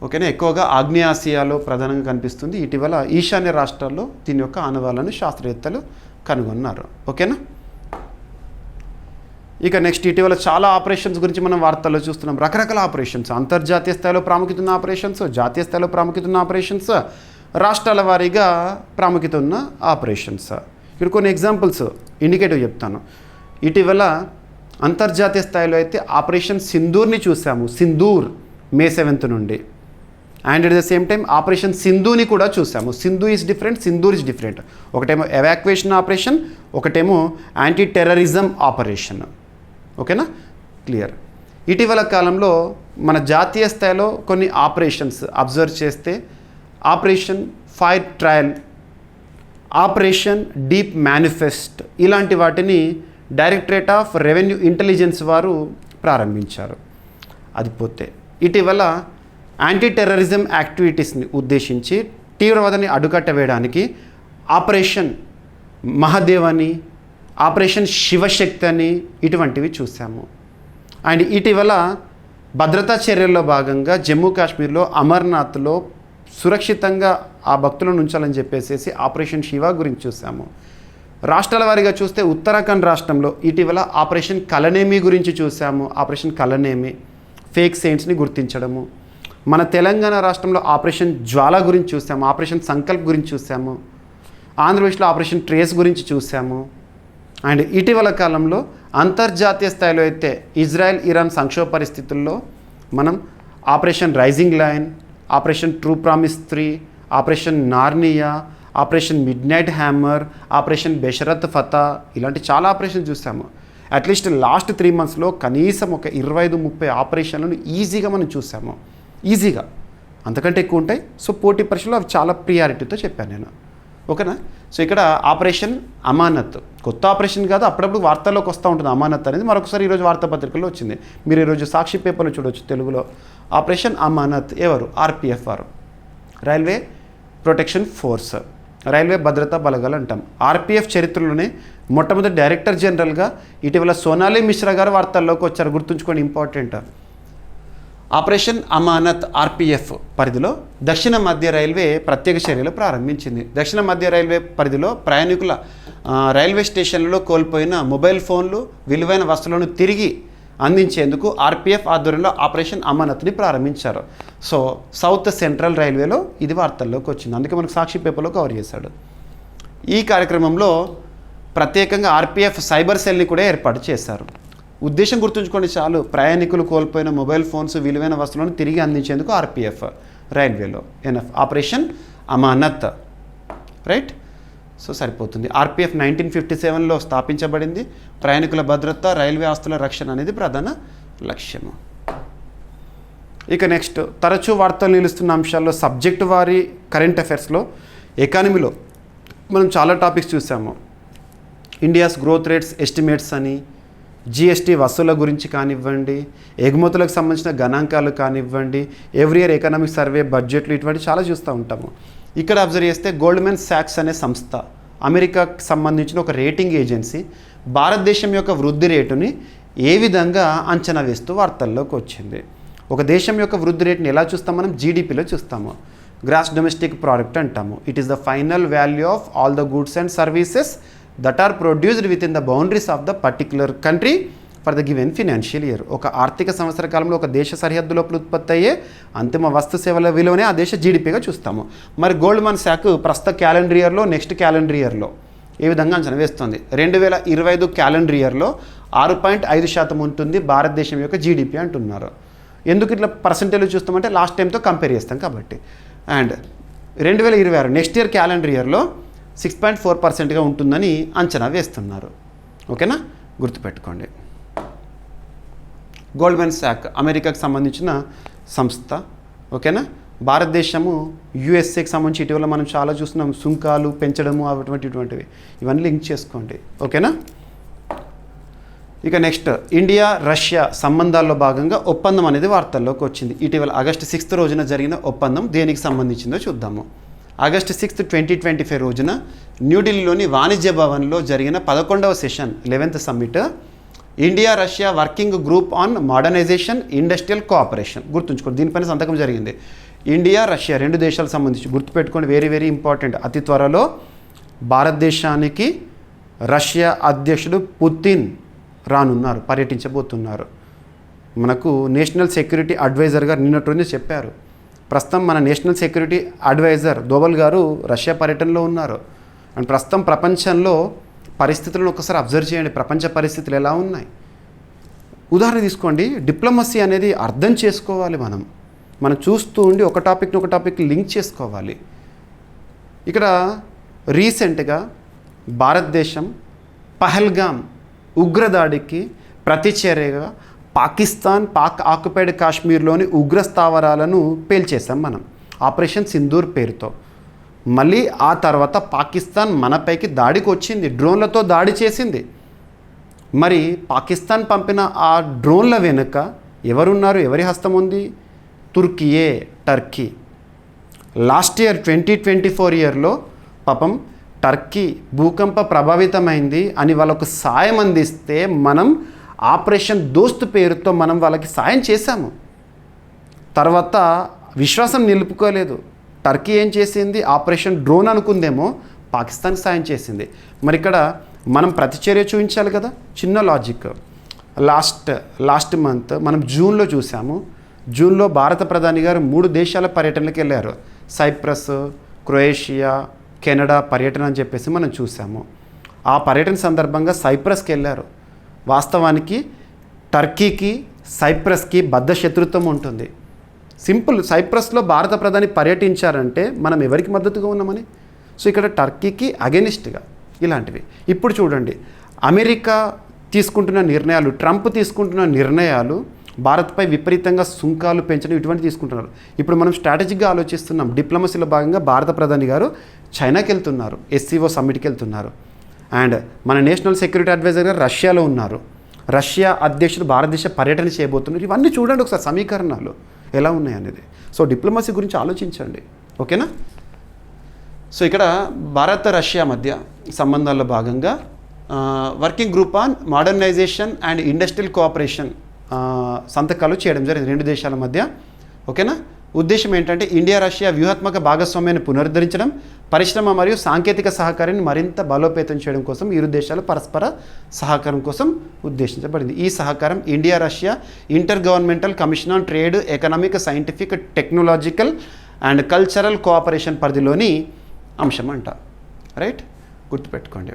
ఓకేనా, ఎక్కువగా ఆగ్నేయాసియాలో ప్రధానంగా కనిపిస్తుంది. ఇటీవల ఈశాన్య రాష్ట్రాల్లో దీని యొక్క ఆనవాలను శాస్త్రవేత్తలు కనుగొన్నారు. ఓకేనా, ఇక నెక్స్ట్ ఇటీవల చాలా ఆపరేషన్స్ గురించి మనం వార్తల్లో చూస్తున్నాం. రకరకాల ఆపరేషన్స్, అంతర్జాతీయ స్థాయిలో ప్రాముఖ్యత ఉన్న ఆపరేషన్స్, జాతీయ స్థాయిలో ప్రాముఖ్యత ఉన్న ఆపరేషన్స్, రాష్ట్రాల వారీగా ప్రాముఖ్యత ఉన్న ఆపరేషన్స్. ఇక్కడ కొన్ని ఎగ్జాంపుల్స్ ఇండికేటివ్ చెప్తాను. ఇటీవల అంతర్జాతీయ స్థాయిలో అయితే ఆపరేషన్ సింధూర్ని చూసాము. సింధూర్ May 7th నుండి. And at the same time operation సింధూని కూడా చూసాము. Sindhu is different, Sindoor is different. ఒకటేమో ఎవాక్యుయేషన్ ఆపరేషన్, ఒకటేమో యాంటీ టెర్రరిజం ఆపరేషన్. ఓకేనా, క్లియర్. ఇటీవల కాలంలో మన జాతీయ స్థాయిలో కొన్ని ఆపరేషన్స్ అబ్జర్వ్ చేస్తే operation fire trail, operation deep manifest ఇలాంటి వాటిని డైరెక్టరేట్ ఆఫ్ రెవెన్యూ ఇంటెలిజెన్స్ వారు ప్రారంభించారు. అది పోతే ఇటీవల యాంటీ టెర్రరిజం యాక్టివిటీస్ని ఉద్దేశించి తీవ్రవాదాన్ని అడ్డుకట్టవేయడానికి ఆపరేషన్ మహాదేవ్ అని, ఆపరేషన్ శివశక్తి అని ఇటువంటివి చూసాము. అండ్ ఇటీవల భద్రతా చర్యల్లో భాగంగా జమ్మూ కాశ్మీర్లో అమర్నాథ్లో సురక్షితంగా ఆ భక్తులను ఉంచాలని చెప్పేసి ఆపరేషన్ శివ గురించి చూసాము. రాష్ట్రాల వారీగా చూస్తే ఉత్తరాఖండ్ రాష్ట్రంలో ఇటీవల ఆపరేషన్ కలనేమి గురించి చూసాము. ఆపరేషన్ కలనేమి ఫేక్ సెయింట్స్ని గుర్తించడము. మన తెలంగాణ రాష్ట్రంలో ఆపరేషన్ జ్వాల గురించి చూసాము, ఆపరేషన్ సంకల్ప్ గురించి చూసాము. ఆంధ్రప్రదేశ్లో ఆపరేషన్ ట్రేస్ గురించి చూసాము. అండ్ ఇటీవల కాలంలో అంతర్జాతీయ స్థాయిలో అయితే ఇజ్రాయెల్ ఇరాన్ సంక్షోభ పరిస్థితుల్లో మనం operation rising lion, operation true promise 3, operation Narnia, operation midnight hammer, operation Besharat Fatah ఇలాంటి చాలా ఆపరేషన్ చూసాము. అట్లీస్ట్ లాస్ట్ 3 monthsలో కనీసం ఒక 25-30 ఆపరేషన్లను ఈజీగా మనం చూసాము. ఈజీగా, అంతకంటే ఎక్కువ ఉంటాయి. సో పోటీ పరీక్షలో అవి చాలా ప్రియారిటీతో చెప్పాను నేను. ఓకేనా, సో ఇక్కడ ఆపరేషన్ అమానత్ కొత్త ఆపరేషన్ కాదు, అప్పుడప్పుడు వార్తల్లోకి వస్తూ ఉంటుంది. అమానత్ అనేది మరొకసారి ఈరోజు వార్తాపత్రికల్లో వచ్చింది. మీరు ఈరోజు సాక్షి పేపర్లో చూడవచ్చు తెలుగులో. ఆపరేషన్ అమానత్ ఎవరు? ఆర్పిఎఫ్ వారు, రైల్వే ప్రొటెక్షన్ ఫోర్స్, రైల్వే భద్రతా బలగాలు అంటాం. ఆర్పిఎఫ్ చరిత్రలోనే మొట్టమొదటి డైరెక్టర్ జనరల్గా ఇటీవల సోనాలి మిశ్రా గారు వార్తల్లోకి వచ్చారు. గుర్తుంచుకోండి, ఇంపార్టెంట్. ఆపరేషన్ అమానత్ ఆర్పిఎఫ్ పరిధిలో దక్షిణ మధ్య రైల్వే ప్రత్యేక చర్యలు ప్రారంభించింది. దక్షిణ మధ్య రైల్వే పరిధిలో ప్రయాణికుల రైల్వే స్టేషన్లలో కోల్పోయిన మొబైల్ ఫోన్లు, విలువైన వస్తువులను తిరిగి అందించేందుకు ఆర్పిఎఫ్ ఆధ్వర్యంలో ఆపరేషన్ అమానత్ని ప్రారంభించారు. సో సౌత్ సెంట్రల్ రైల్వేలో ఇది వార్తల్లోకి వచ్చింది. అందుకే మనకు సాక్షి పేపర్లో కవర్ చేశాడు. ఈ కార్యక్రమంలో ప్రత్యేకంగా ఆర్పిఎఫ్ సైబర్ సెల్ని కూడా ఏర్పాటు చేశారు. ఉద్దేశం గుర్తుంచుకోండి చాలు. ప్రయాణికులు కోల్పోయిన మొబైల్ ఫోన్స్, విలువైన వస్తువులను తిరిగి అందించేందుకు ఆర్పిఎఫ్ రైల్వేలో. NF operation Amanat. Right, so సరిపోతుంది. ఆర్పిఎఫ్ 1957లో స్థాపించబడింది. ప్రయాణికుల భద్రత, రైల్వే ఆస్తుల రక్షణ అనేది ప్రధాన లక్ష్యము. ఇక నెక్స్ట్, తరచూ వార్తలు నిలుస్తున్న అంశాల్లో సబ్జెక్టు వారి కరెంట్ అఫైర్స్లో ఎకానమీలో మనం చాలా టాపిక్స్ చూసాము. ఇండియాస్ గ్రోత్ రేట్స్ ఎస్టిమేట్స్ అని, జిఎస్టీ వసూళ్ల గురించి కానివ్వండి, ఎగుమతులకు సంబంధించిన గణాంకాలు కానివ్వండి, ఎవ్రీ ఇయర్ ఎకనామిక్ సర్వే, బడ్జెట్లు, ఇటువంటి చాలా చూస్తూ ఉంటాము. ఇక్కడ అబ్జర్వ్ చేస్తే గోల్డ్మెన్ సాక్స్ అనే సంస్థ, అమెరికాకు సంబంధించిన ఒక రేటింగ్ ఏజెన్సీ, భారతదేశం యొక్క వృద్ధి రేటుని ఏ విధంగా అంచనా వేస్తూ వార్తల్లోకి వచ్చింది. ఒక దేశం యొక్క వృద్ధి రేటుని ఎలా చూస్తాం మనం? జీడిపిలో చూస్తాము. గ్రాస్ డొమెస్టిక్ ప్రోడక్ట్ అంటాము. It is the final value of all the goods and services that are produced with in the boundaries of the particular country for the given financial year. ఒక ఆర్థిక సంవత్సర కాలంలో ఒక దేశ సరిహద్దు లోపల ఉత్పత్తి అయ్యే అంతిమ వస్తు సేవల విలువనే ఆ దేశ జీడిపిగా చూస్తాము. మరి గోల్డ్మన్ సాక్ ప్రస్తుత క్యాలెండర్ ఇయర్లో, నెక్స్ట్ క్యాలెండర్ ఇయర్లో ఏ విధంగా అంచనా వేస్తుంది? 2025 క్యాలెండర్ ఇయర్లో 6.5% ఉంటుంది భారతదేశం యొక్క జీడిపి అంటున్నారు. ఎందుకు ఇట్లా పర్సెంటేజ్ చూస్తామంటే లాస్ట్ టైంతో కంపేర్ చేస్తాం కాబట్టి. అండ్ 2026 నెక్స్ట్ ఇయర్ క్యాలెండర్ ఇయర్లో 6.4%గా ఉంటుందని అంచనా వేస్తున్నారు. ఓకేనా, గుర్తుపెట్టుకోండి. గోల్డ్మెన్ సాక్ అమెరికాకు సంబంధించిన సంస్థ. ఓకేనా, భారతదేశము యుఎస్ఏకి సంబంధించి ఇటీవల మనం చాలా చూస్తున్నాం, సుంకాలు పెంచడము ఇటువంటివి, ఇవన్నీ లింక్ చేసుకోండి. ఓకేనా. ఇక నెక్స్ట్, ఇండియా రష్యా సంబంధాల్లో భాగంగా ఒప్పందం అనేది వార్తల్లోకి వచ్చింది. ఇటీవల ఆగస్టు 6 రోజున జరిగిన ఒప్పందం దేనికి సంబంధించిందో చూద్దాము. ఆగస్టు 6, 2025 రోజున న్యూఢిల్లీలోని వాణిజ్య భవన్లో జరిగిన 11వ session 11th summit India Russia working group on modernisation industrial cooperation. గుర్తుంచుకోండి, దీనిపైన సంతకం జరిగింది. ఇండియా రష్యా 2 దేశాలకు సంబంధించి గుర్తుపెట్టుకోండి, వెరీ వెరీ ఇంపార్టెంట్. అతి త్వరలో భారతదేశానికి రష్యా అధ్యక్షుడు పుతిన్ రానున్నారు, పర్యటించబోతున్నారు. మనకు నేషనల్ సెక్యూరిటీ అడ్వైజర్ గారు నిన్నటి రోజు చెప్పారు. ప్రస్తుతం మన నేషనల్ సెక్యూరిటీ అడ్వైజర్ దోవల్ గారు రష్యా పర్యటనలో ఉన్నారు. అండ్ ప్రస్తుతం ప్రపంచంలో పరిస్థితులను ఒకసారి అబ్జర్వ్ చేయండి. ప్రపంచ పరిస్థితులు ఎలా ఉన్నాయి? ఉదాహరణ తీసుకోండి, డిప్లొమసీ అనేది అర్థం చేసుకోవాలి. మనం చూస్తూ ఉండి ఒక టాపిక్ లింక్ చేసుకోవాలి. ఇక్కడ రీసెంట్గా భారతదేశం పహల్గామ్ ఉగ్రదాడికి ప్రతిచర్యగా పాక్ ఆక్యుపైడ్ కాశ్మీర్లోని ఉగ్ర స్థావరాలను పేల్చేసాం మనం, ఆపరేషన్ సింధూర్ పేరుతో. మళ్ళీ ఆ తర్వాత పాకిస్తాన్ మనపైకి దాడికి వచ్చింది, డ్రోన్లతో దాడి చేసింది. మరి పాకిస్తాన్ పంపిన ఆ డ్రోన్ల వెనుక ఎవరున్నారు? ఎవరి హస్తం ఉంది? టర్కీ. లాస్ట్ ఇయర్ 2024 ఇయర్లో పాపం టర్కీ భూకంప ప్రభావితమైంది అని వాళ్ళకు సాయం అందిస్తే మనం ఆపరేషన్ దోస్త్ పేరుతో మనం వాళ్ళకి సాయం చేశాము. తర్వాత విశ్వాసం నిలుపుకోలేదు. టర్కీ ఏం చేసింది? ఆపరేషన్ డ్రోన్ అనుకుందేమో, పాకిస్తాన్కి సాయం చేసింది. మరి ఇక్కడ మనం ప్రతిచర్య చూపించాలి కదా. చిన్న లాజిక్. లాస్ట్ మంత్ మనం జూన్లో చూసాము. జూన్లో భారత ప్రధాని గారు 3 దేశాల పర్యటనలకు వెళ్ళారు. సైప్రస్, క్రొయేషియా, కెనడా పర్యటన అని చెప్పేసి మనం చూసాము. ఆ పర్యటన సందర్భంగా సైప్రస్కి వెళ్ళారు. వాస్తవానికి టర్కీకి సైప్రస్కి బద్ధ శత్రుత్వం ఉంటుంది. సింపుల్, సైప్రస్లో భారత ప్రధాని పర్యటించారంటే మనం ఎవరికి మద్దతుగా ఉన్నామని. సో ఇక్కడ టర్కీకి అగెనిస్ట్గా ఇలాంటివి. ఇప్పుడు చూడండి, అమెరికా తీసుకుంటున్న నిర్ణయాలు, ట్రంప్ తీసుకుంటున్న నిర్ణయాలు భారత్పై విపరీతంగా సుంకాలు పెంచడం, ఇటువంటి తీసుకుంటున్నారు. ఇప్పుడు మనం స్ట్రాటజిక్గా ఆలోచిస్తున్నాం. డిప్లొమసీలో భాగంగా భారత ప్రధాని గారు చైనాకి వెళ్తున్నారు, SCO సమ్మిట్కి వెళ్తున్నారు. అండ్ మన నేషనల్ సెక్యూరిటీ అడ్వైజర్ గారు రష్యాలో ఉన్నారు. రష్యా అధ్యక్షుడు భారతదేశ పర్యటన చేయబోతున్నారు. ఇవన్నీ చూడండి ఒకసారి, సమీకరణాలు ఎలా ఉన్నాయి అనేది. సో డిప్లొమసీ గురించి ఆలోచించండి. ఓకేనా. సో ఇక్కడ భారత రష్యా మధ్య సంబంధాల్లో భాగంగా working group on modernisation and industrial cooperation సంతకాలు చేయడం జరిగింది 2 దేశాల మధ్య. ఓకేనా. ఉద్దేశం ఏంటంటే ఇండియా రష్యా వ్యూహాత్మక భాగస్వామ్యాన్ని పునరుద్ధరించడం, పరిశ్రమ మరియు సాంకేతిక సహకారాన్ని మరింత బలోపేతం చేయడం కోసం ఇరు దేశాల పరస్పర సహకారం కోసం ఉద్దేశించబడింది. ఈ సహకారం India Russia inter governmental commission on trade, economic, scientific, technological and cultural cooperation పరిధిలోని అంశం అంట. రైట్, గుర్తుపెట్టుకోండి.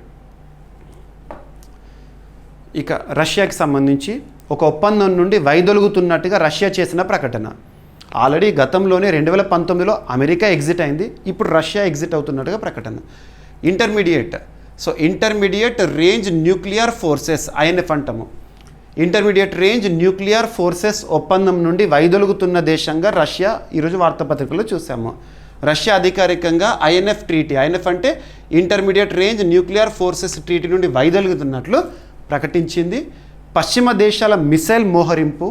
ఇక రష్యాకి సంబంధించి ఒక ఒప్పందం నుండి వైదొలుగుతున్నట్టుగా రష్యా చేసిన ప్రకటన. ఆల్రెడీ గతంలోనే 2019లో అమెరికా ఎగ్జిట్ అయింది, ఇప్పుడు రష్యా ఎగ్జిట్ అవుతున్నట్టుగా ప్రకటన. Intermediate range nuclear forces INF అంటాము. ఇంటర్మీడియట్ రేంజ్ న్యూక్లియర్ ఫోర్సెస్ ఒప్పందం నుండి వైదొలుగుతున్న దేశంగా రష్యా ఈరోజు వార్తాపత్రికల్లో చూసాము. రష్యా అధికారికంగా ఐఎన్ఎఫ్ ట్రీటీ, ఐఎన్ఎఫ్ అంటే intermediate range nuclear forces treaty నుండి వైదొలుగుతున్నట్లు ప్రకటించింది. పశ్చిమ దేశాల మిసైల్ మోహరింపు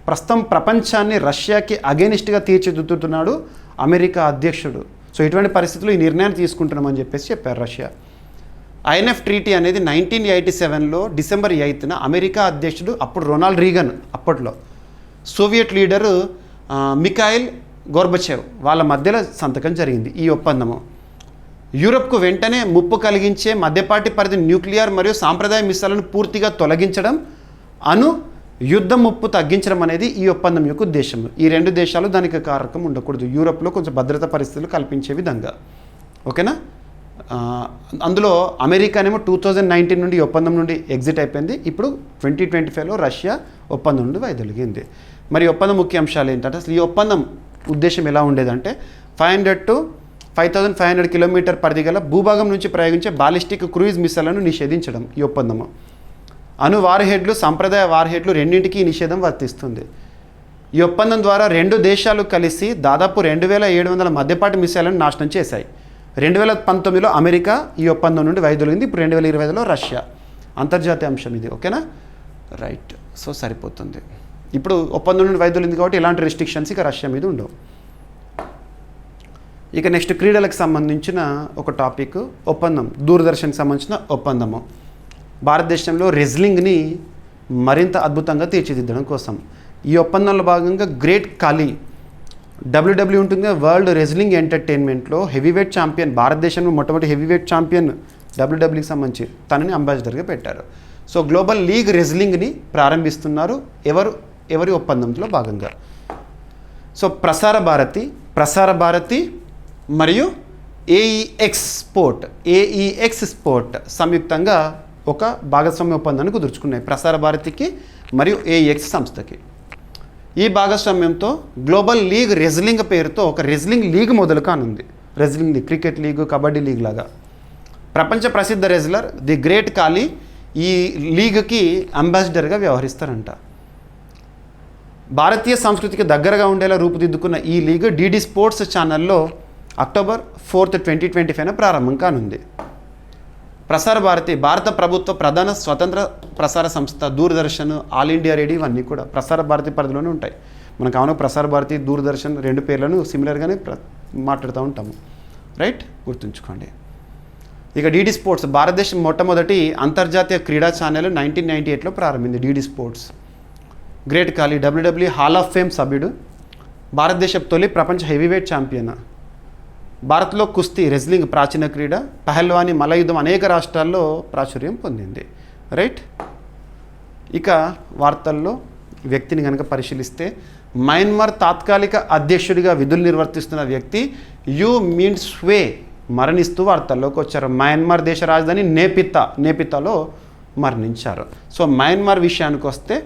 ప్రస్తుతం ప్రపంచాన్ని రష్యాకి అగెనిస్ట్గా తీర్చిదిద్దుతున్నాడు అమెరికా అధ్యక్షుడు. సో ఇటువంటి పరిస్థితుల్లో ఈ నిర్ణయాన్ని తీసుకుంటున్నామని చెప్పారు రష్యా. ఐఎన్ఎఫ్ ట్రీటీ అనేది 1987లో డిసెంబర్ 8న అమెరికా అధ్యక్షుడు అప్పుడు రొనాల్డ్ రీగన్, అప్పట్లో సోవియట్ లీడరు మిఖాయిల్ గోర్బచేవ్ వాళ్ళ మధ్యలో సంతకం జరిగింది ఈ ఒప్పందము. యూరప్కు వెంటనే ముప్పు కలిగించే మధ్యపాటి పరిధి న్యూక్లియర్ మరియు సాంప్రదాయ మిసైళ్లను పూర్తిగా తొలగించడం, యుద్ధ ముప్పు తగ్గించడం అనేది ఈ ఒప్పందం యొక్క ఉద్దేశం. ఈ రెండు దేశాలు దానికి కారకం ఉండకూడదు, యూరప్లో కొంచెం భద్రతా పరిస్థితులు కల్పించే విధంగా. ఓకేనా? అందులో అమెరికానేమో 2019 నుండి ఈ ఒప్పందం నుండి ఎగ్జిట్ అయిపోయింది. ఇప్పుడు 2025లో రష్యా ఒప్పందం నుండి వైదొలిగింది. మరి ఒప్పందం ముఖ్య అంశాలు ఏంటంటే, అసలు ఈ ఒప్పందం ఉద్దేశం ఎలా ఉండేదంటే 500 to 5500 కిలోమీటర్ పరిధి గల భూభాగం నుంచి ప్రయోగించే బాలిస్టిక్ క్రూయిజ్ మిసైళ్లను నిషేధించడం ఈ ఒప్పందము. వార్హెడ్లు, సంప్రదాయ వార్హెడ్లు రెండింటికి నిషేధం వర్తిస్తుంది. ఈ ఒప్పందం ద్వారా రెండు దేశాలు కలిసి దాదాపు 2700 మధ్యపాటి మిసైళ్లను నాశనం చేశాయి. 2019లో అమెరికా ఈ ఒప్పందం నుండి వైదొలిగింది. ఇప్పుడు 2025లో రష్యా. అంతర్జాతీయ అంశం ఇది. ఓకేనా? రైట్. సో సరిపోతుంది. ఇప్పుడు ఒప్పందం నుండి వైదొలిగింది కాబట్టి ఎలాంటి రెస్ట్రిక్షన్స్ ఇక రష్యా మీద ఉండవు. ఇక నెక్స్ట్ క్రీడలకు సంబంధించిన ఒక టాపిక్ ఒప్పందం, దూరదర్శన్కి సంబంధించిన ఒప్పందము. భారతదేశంలో రెజ్లింగ్ని మరింత అద్భుతంగా తీర్చిదిద్దడం కోసం ఈ ఒప్పందంలో భాగంగా గ్రేట్ ఖాళీ డబ్ల్యూడబ్ల్యూ ఉంటుంది, వరల్డ్ రెజ్లింగ్ ఎంటర్టైన్మెంట్లో హెవీవెయిట్ ఛాంపియన్, భారతదేశంలో మొట్టమొదటి హెవీవెయిట్ ఛాంపియన్ డబ్ల్యూడబ్ల్యూకి సంబంధించి తనని అంబాసిడర్గా పెట్టారు. సో గ్లోబల్ లీగ్ రెజ్లింగ్ని ప్రారంభిస్తున్నారు ఎవరి ఒప్పందంలో భాగంగా. సో ప్రసార భారతి మరియు ఏఈఎక్స్ స్పోర్ట్ సంయుక్తంగా ఒక భాగస్వామ్య ఒప్పందాన్ని కుదుర్చుకున్నాయి ప్రసార భారతికి మరియు ఏఈఎక్స్ సంస్థకి. ఈ భాగస్వామ్యంతో గ్లోబల్ లీగ్ రెజ్లింగ్ పేరుతో ఒక రెజ్లింగ్ లీగ్ మొదలు కానుంది. Wrestling league, cricket league, kabaddi league లాగా. ప్రపంచ ప్రసిద్ధ రెజ్లర్ ది గ్రేట్ ఖాళీ ఈ లీగ్కి అంబాసిడర్గా వ్యవహరిస్తారంట. భారతీయ సంస్కృతికి దగ్గరగా ఉండేలా రూపుదిద్దుకున్న ఈ లీగ్ డిడి స్పోర్ట్స్ ఛానల్లో అక్టోబర్ 4, 2025 ప్రారంభం కానుంది. ప్రసార భారతి భారత ప్రభుత్వ ప్రధాన స్వతంత్ర ప్రసార సంస్థ. దూరదర్శన్, ఆల్ ఇండియా రేడియో ఇవన్నీ కూడా ప్రసార భారతి పరిధిలోనే ఉంటాయి. మనకు అవును ప్రసార భారతి, దూరదర్శన్ రెండు పేర్లను సిమిలర్గానే మాట్లాడుతూ ఉంటాము. రైట్, గుర్తుంచుకోండి. ఇక డిడి స్పోర్ట్స్ భారతదేశం మొట్టమొదటి అంతర్జాతీయ క్రీడా ఛానల్ 1998లో ప్రారంభింది. DD sports. Great Khali WW hall of fame సభ్యుడు, భారతదేశ తొలి ప్రపంచ హెవీవెయిట్ ఛాంపియన్. భారత్లో కుస్తీ, రెజ్లింగ్ ప్రాచీన క్రీడ, పహల్వానీ, మల్లయుద్ధం అనేక రాష్ట్రాల్లో ప్రాచుర్యం పొందింది. రైట్. ఇక వార్తల్లో వ్యక్తిని కనుక పరిశీలిస్తే మయన్మార్ తాత్కాలిక అధ్యక్షుడిగా విధులు నిర్వర్తిస్తున్న వ్యక్తి యూ మిన్ స్వే మరణిస్తూ వార్తల్లోకి వచ్చారు. మయన్మార్ దేశ రాజధాని నేపితాలో మరణించారు. సో మయన్మార్ విషయానికి వస్తే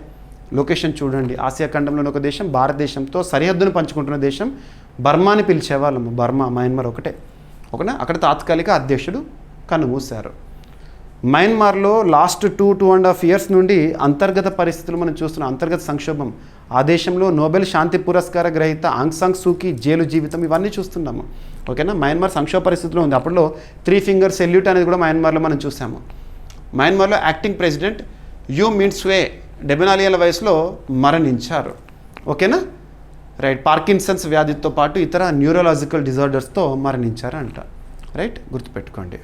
లొకేషన్ చూడండి. ఆసియా ఖండంలోని ఒక దేశం, భారతదేశంతో సరిహద్దును పంచుకుంటున్న దేశం. బర్మా అని పిలిచేవాళ్ళము. మయన్మార్ ఒకనా అక్కడ తాత్కాలిక అధ్యక్షుడు కన్నుమూశారు. మయన్మార్లో లాస్ట్ 2.5 years నుండి అంతర్గత పరిస్థితులు మనం చూస్తున్నాం. అంతర్గత సంక్షోభం. ఆ దేశంలో నోబెల్ శాంతి పురస్కార గ్రహీత ఆంగ్ సాంగ్ సూకీ జైలు జీవితం ఇవన్నీ చూస్తున్నాము. ఓకేనా? మయన్మార్ సంక్షోభ పరిస్థితిలో ఉంది. అప్పట్లో 3 finger సెల్యూట్ అనేది కూడా మయన్మార్లో మనం చూసాము. మయన్మార్లో యాక్టింగ్ ప్రెసిడెంట్ యూ మిన్ స్వే 74 ఏళ్ల వయసులో మరణించారు. ఓకేనా? రైట్. పార్కిన్సన్స్ వ్యాధితో పాటు ఇతర న్యూరలాజికల్ డిజార్డర్స్తో మరణించారంట. రైట్, గుర్తుపెట్టుకోండి.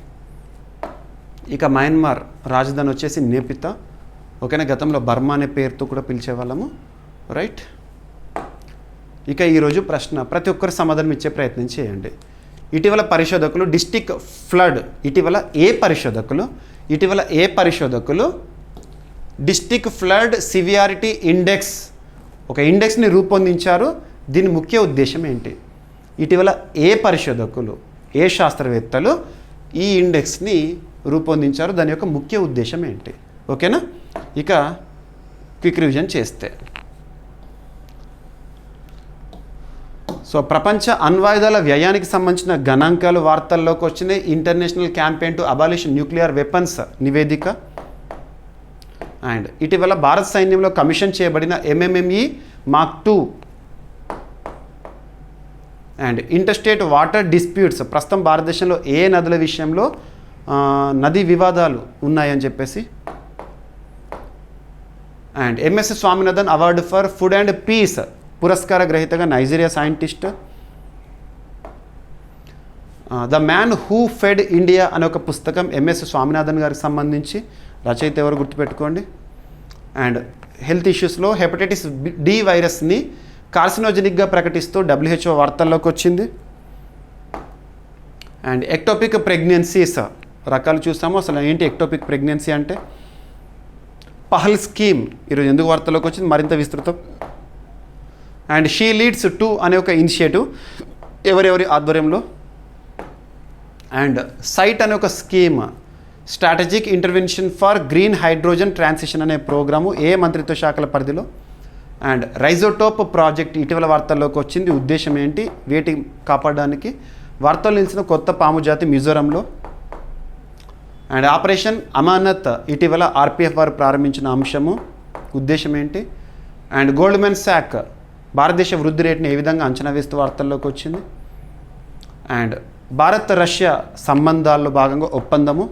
ఇక మయన్మార్ రాజధాని వచ్చేసి నేపితా. ఓకేనా? గతంలో బర్మా అనే పేరుతో కూడా పిలిచేవాళ్ళము. రైట్. ఇక ఈరోజు ప్రశ్న ప్రతి ఒక్కరు సమాధానం ఇచ్చే ప్రయత్నం చేయండి. ఇటీవల ఏ పరిశోధకులు డిస్టిక్ ఫ్లడ్ సివియారిటీ ఇండెక్స్ ఒక ఇండెక్స్ని రూపొందించారు. దీని ముఖ్య ఉద్దేశం ఏంటి? ఇటీవల ఏ శాస్త్రవేత్తలు ఈ ఇండెక్స్ని రూపొందించారు, దాని యొక్క ముఖ్య ఉద్దేశం ఏంటి? ఓకేనా? ఇక క్విక్ రివిజన్ చేస్తే, సో ప్రపంచ అణ్వాయుధాల వ్యయానికి సంబంధించిన గణాంకాలు వార్తల్లోకి వచ్చినాయి. International campaign to abolish nuclear weapons నివేదిక. అండ్ ఇటీవల భారత సైన్యంలో కమిషన్ చేయబడిన MMME Mark II and interstate water disputes, ప్రస్తుతం భారతదేశంలో ఏ నదుల విషయంలో నదీ వివాదాలు ఉన్నాయని చెప్పేసి. And MS Swaminathan award for food and peace పురస్కార గ్రహీతగా Nigeria scientist. The man who fed India అనే ఒక పుస్తకం MS స్వామినాథన్ గారికి సంబంధించి, రచయిత ఎవరు గుర్తుపెట్టుకోండి. అండ్ హెల్త్ ఇష్యూస్లో హెపటైటిస్ D వైరస్ని కార్సినోజెనిక్గా ప్రకటిస్తూ WHO వార్తల్లోకి వచ్చింది. అండ్ ఎక్టోపిక్ ప్రెగ్నెన్సీస్ రకాలు చూసాము. అసలు ఏంటి ఎక్టోపిక్ ప్రెగ్నెన్సీ అంటే? పహల్ స్కీమ్ ఈరోజు ఎందుకు వార్తల్లోకి వచ్చింది, మరింత విస్తృతం. అండ్ షీ లీడ్స్ టు అనే ఒక ఇనిషియేటివ్ ఎవరెవరి ఆధ్వర్యంలో. అండ్ సైట్ అనే ఒక scheme, strategic intervention for green hydrogen transition అనే ప్రోగ్రాము ఏ మంత్రిత్వ శాఖల పరిధిలో. అండ్ రైజోటోప్ ప్రాజెక్ట్ ఇటీవల వార్తల్లోకి వచ్చింది. ఉద్దేశం ఏంటి? వేటి కాపాడడానికి. వార్తలు నిలిచిన కొత్త పాము జాతి మిజోరంలో. అండ్ ఆపరేషన్ అమానత్ ఇటీవల RPF వారు ప్రారంభించిన అంశము. ఉద్దేశం ఏంటి? అండ్ గోల్డ్మెన్ సాక్ భారతదేశ వృద్ధి రేటుని ఏ విధంగా అంచనా వేస్తూ వార్తల్లోకి వచ్చింది. అండ్ భారత్ రష్యా సంబంధాల్లో భాగంగా ఒప్పందము.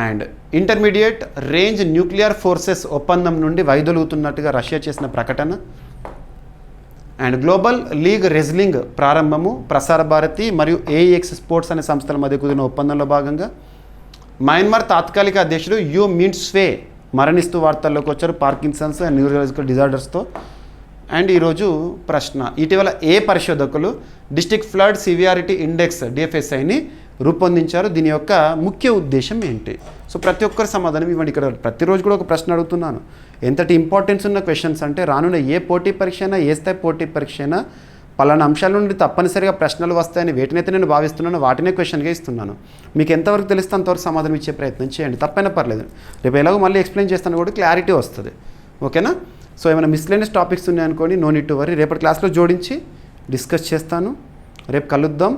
And intermediate range nuclear forces ఒప్పందం నుండి వైదొలుగుతున్నట్టుగా రష్యా చేసిన ప్రకటన. అండ్ గ్లోబల్ లీగ్ రెజ్లింగ్ ప్రారంభము. ప్రసార భారతి మరియు AEX స్పోర్ట్స్ అనే సంస్థల మధ్య కుదిరిన ఒప్పందంలో భాగంగా. మయన్మార్ తాత్కాలిక అధ్యక్షుడు యూ మింట్ స్వే మరణిస్తూ వార్తల్లోకి వచ్చారు పార్కిన్సన్స్ అండ్ న్యూరలాజికల్ డిజార్డర్స్తో. అండ్ ఈరోజు ప్రశ్న, ఇటీవల ఏ పరిశోధకులు డిస్ట్రిక్ట్ ఫ్లడ్ సివియారిటీ ఇండెక్స్ DFSIని రూపొందించారు? దీని యొక్క ముఖ్య ఉద్దేశం ఏంటి? సో ప్రతి ఒక్కరి సమాధానం ఇవ్వండి. ఇక్కడ ప్రతిరోజు కూడా ఒక ప్రశ్న అడుగుతున్నాను. ఎంతటి ఇంపార్టెన్స్ ఉన్న క్వశ్చన్స్ అంటే, రానున్న ఏ పోటీ పరీక్ష అయినా, ఏ స్థాయి పోటీ పరీక్ష అయినా పలానా అంశాల నుండి తప్పనిసరిగా ప్రశ్నలు వస్తాయని వేటినైతే నేను భావిస్తున్నానో వాటినే క్వశ్చన్గా ఇస్తున్నాను. మీకు ఎంతవరకు తెలిస్తే అంతవరకు సమాధానం ఇచ్చే ప్రయత్నం చేయండి. తప్పైనా పర్లేదు, రేపు ఎలాగో మళ్ళీ ఎక్స్ప్లెయిన్ చేస్తాను కూడా క్లారిటీ వస్తుంది. ఓకేనా? సో ఏమైనా మిస్లేనియస్ టాపిక్స్ ఉన్నాయనుకోండి, నో నీడ్ టు వరీ. రేపటి క్లాస్లో జోడించి డిస్కస్ చేస్తాను. రేపు కలుద్దాం.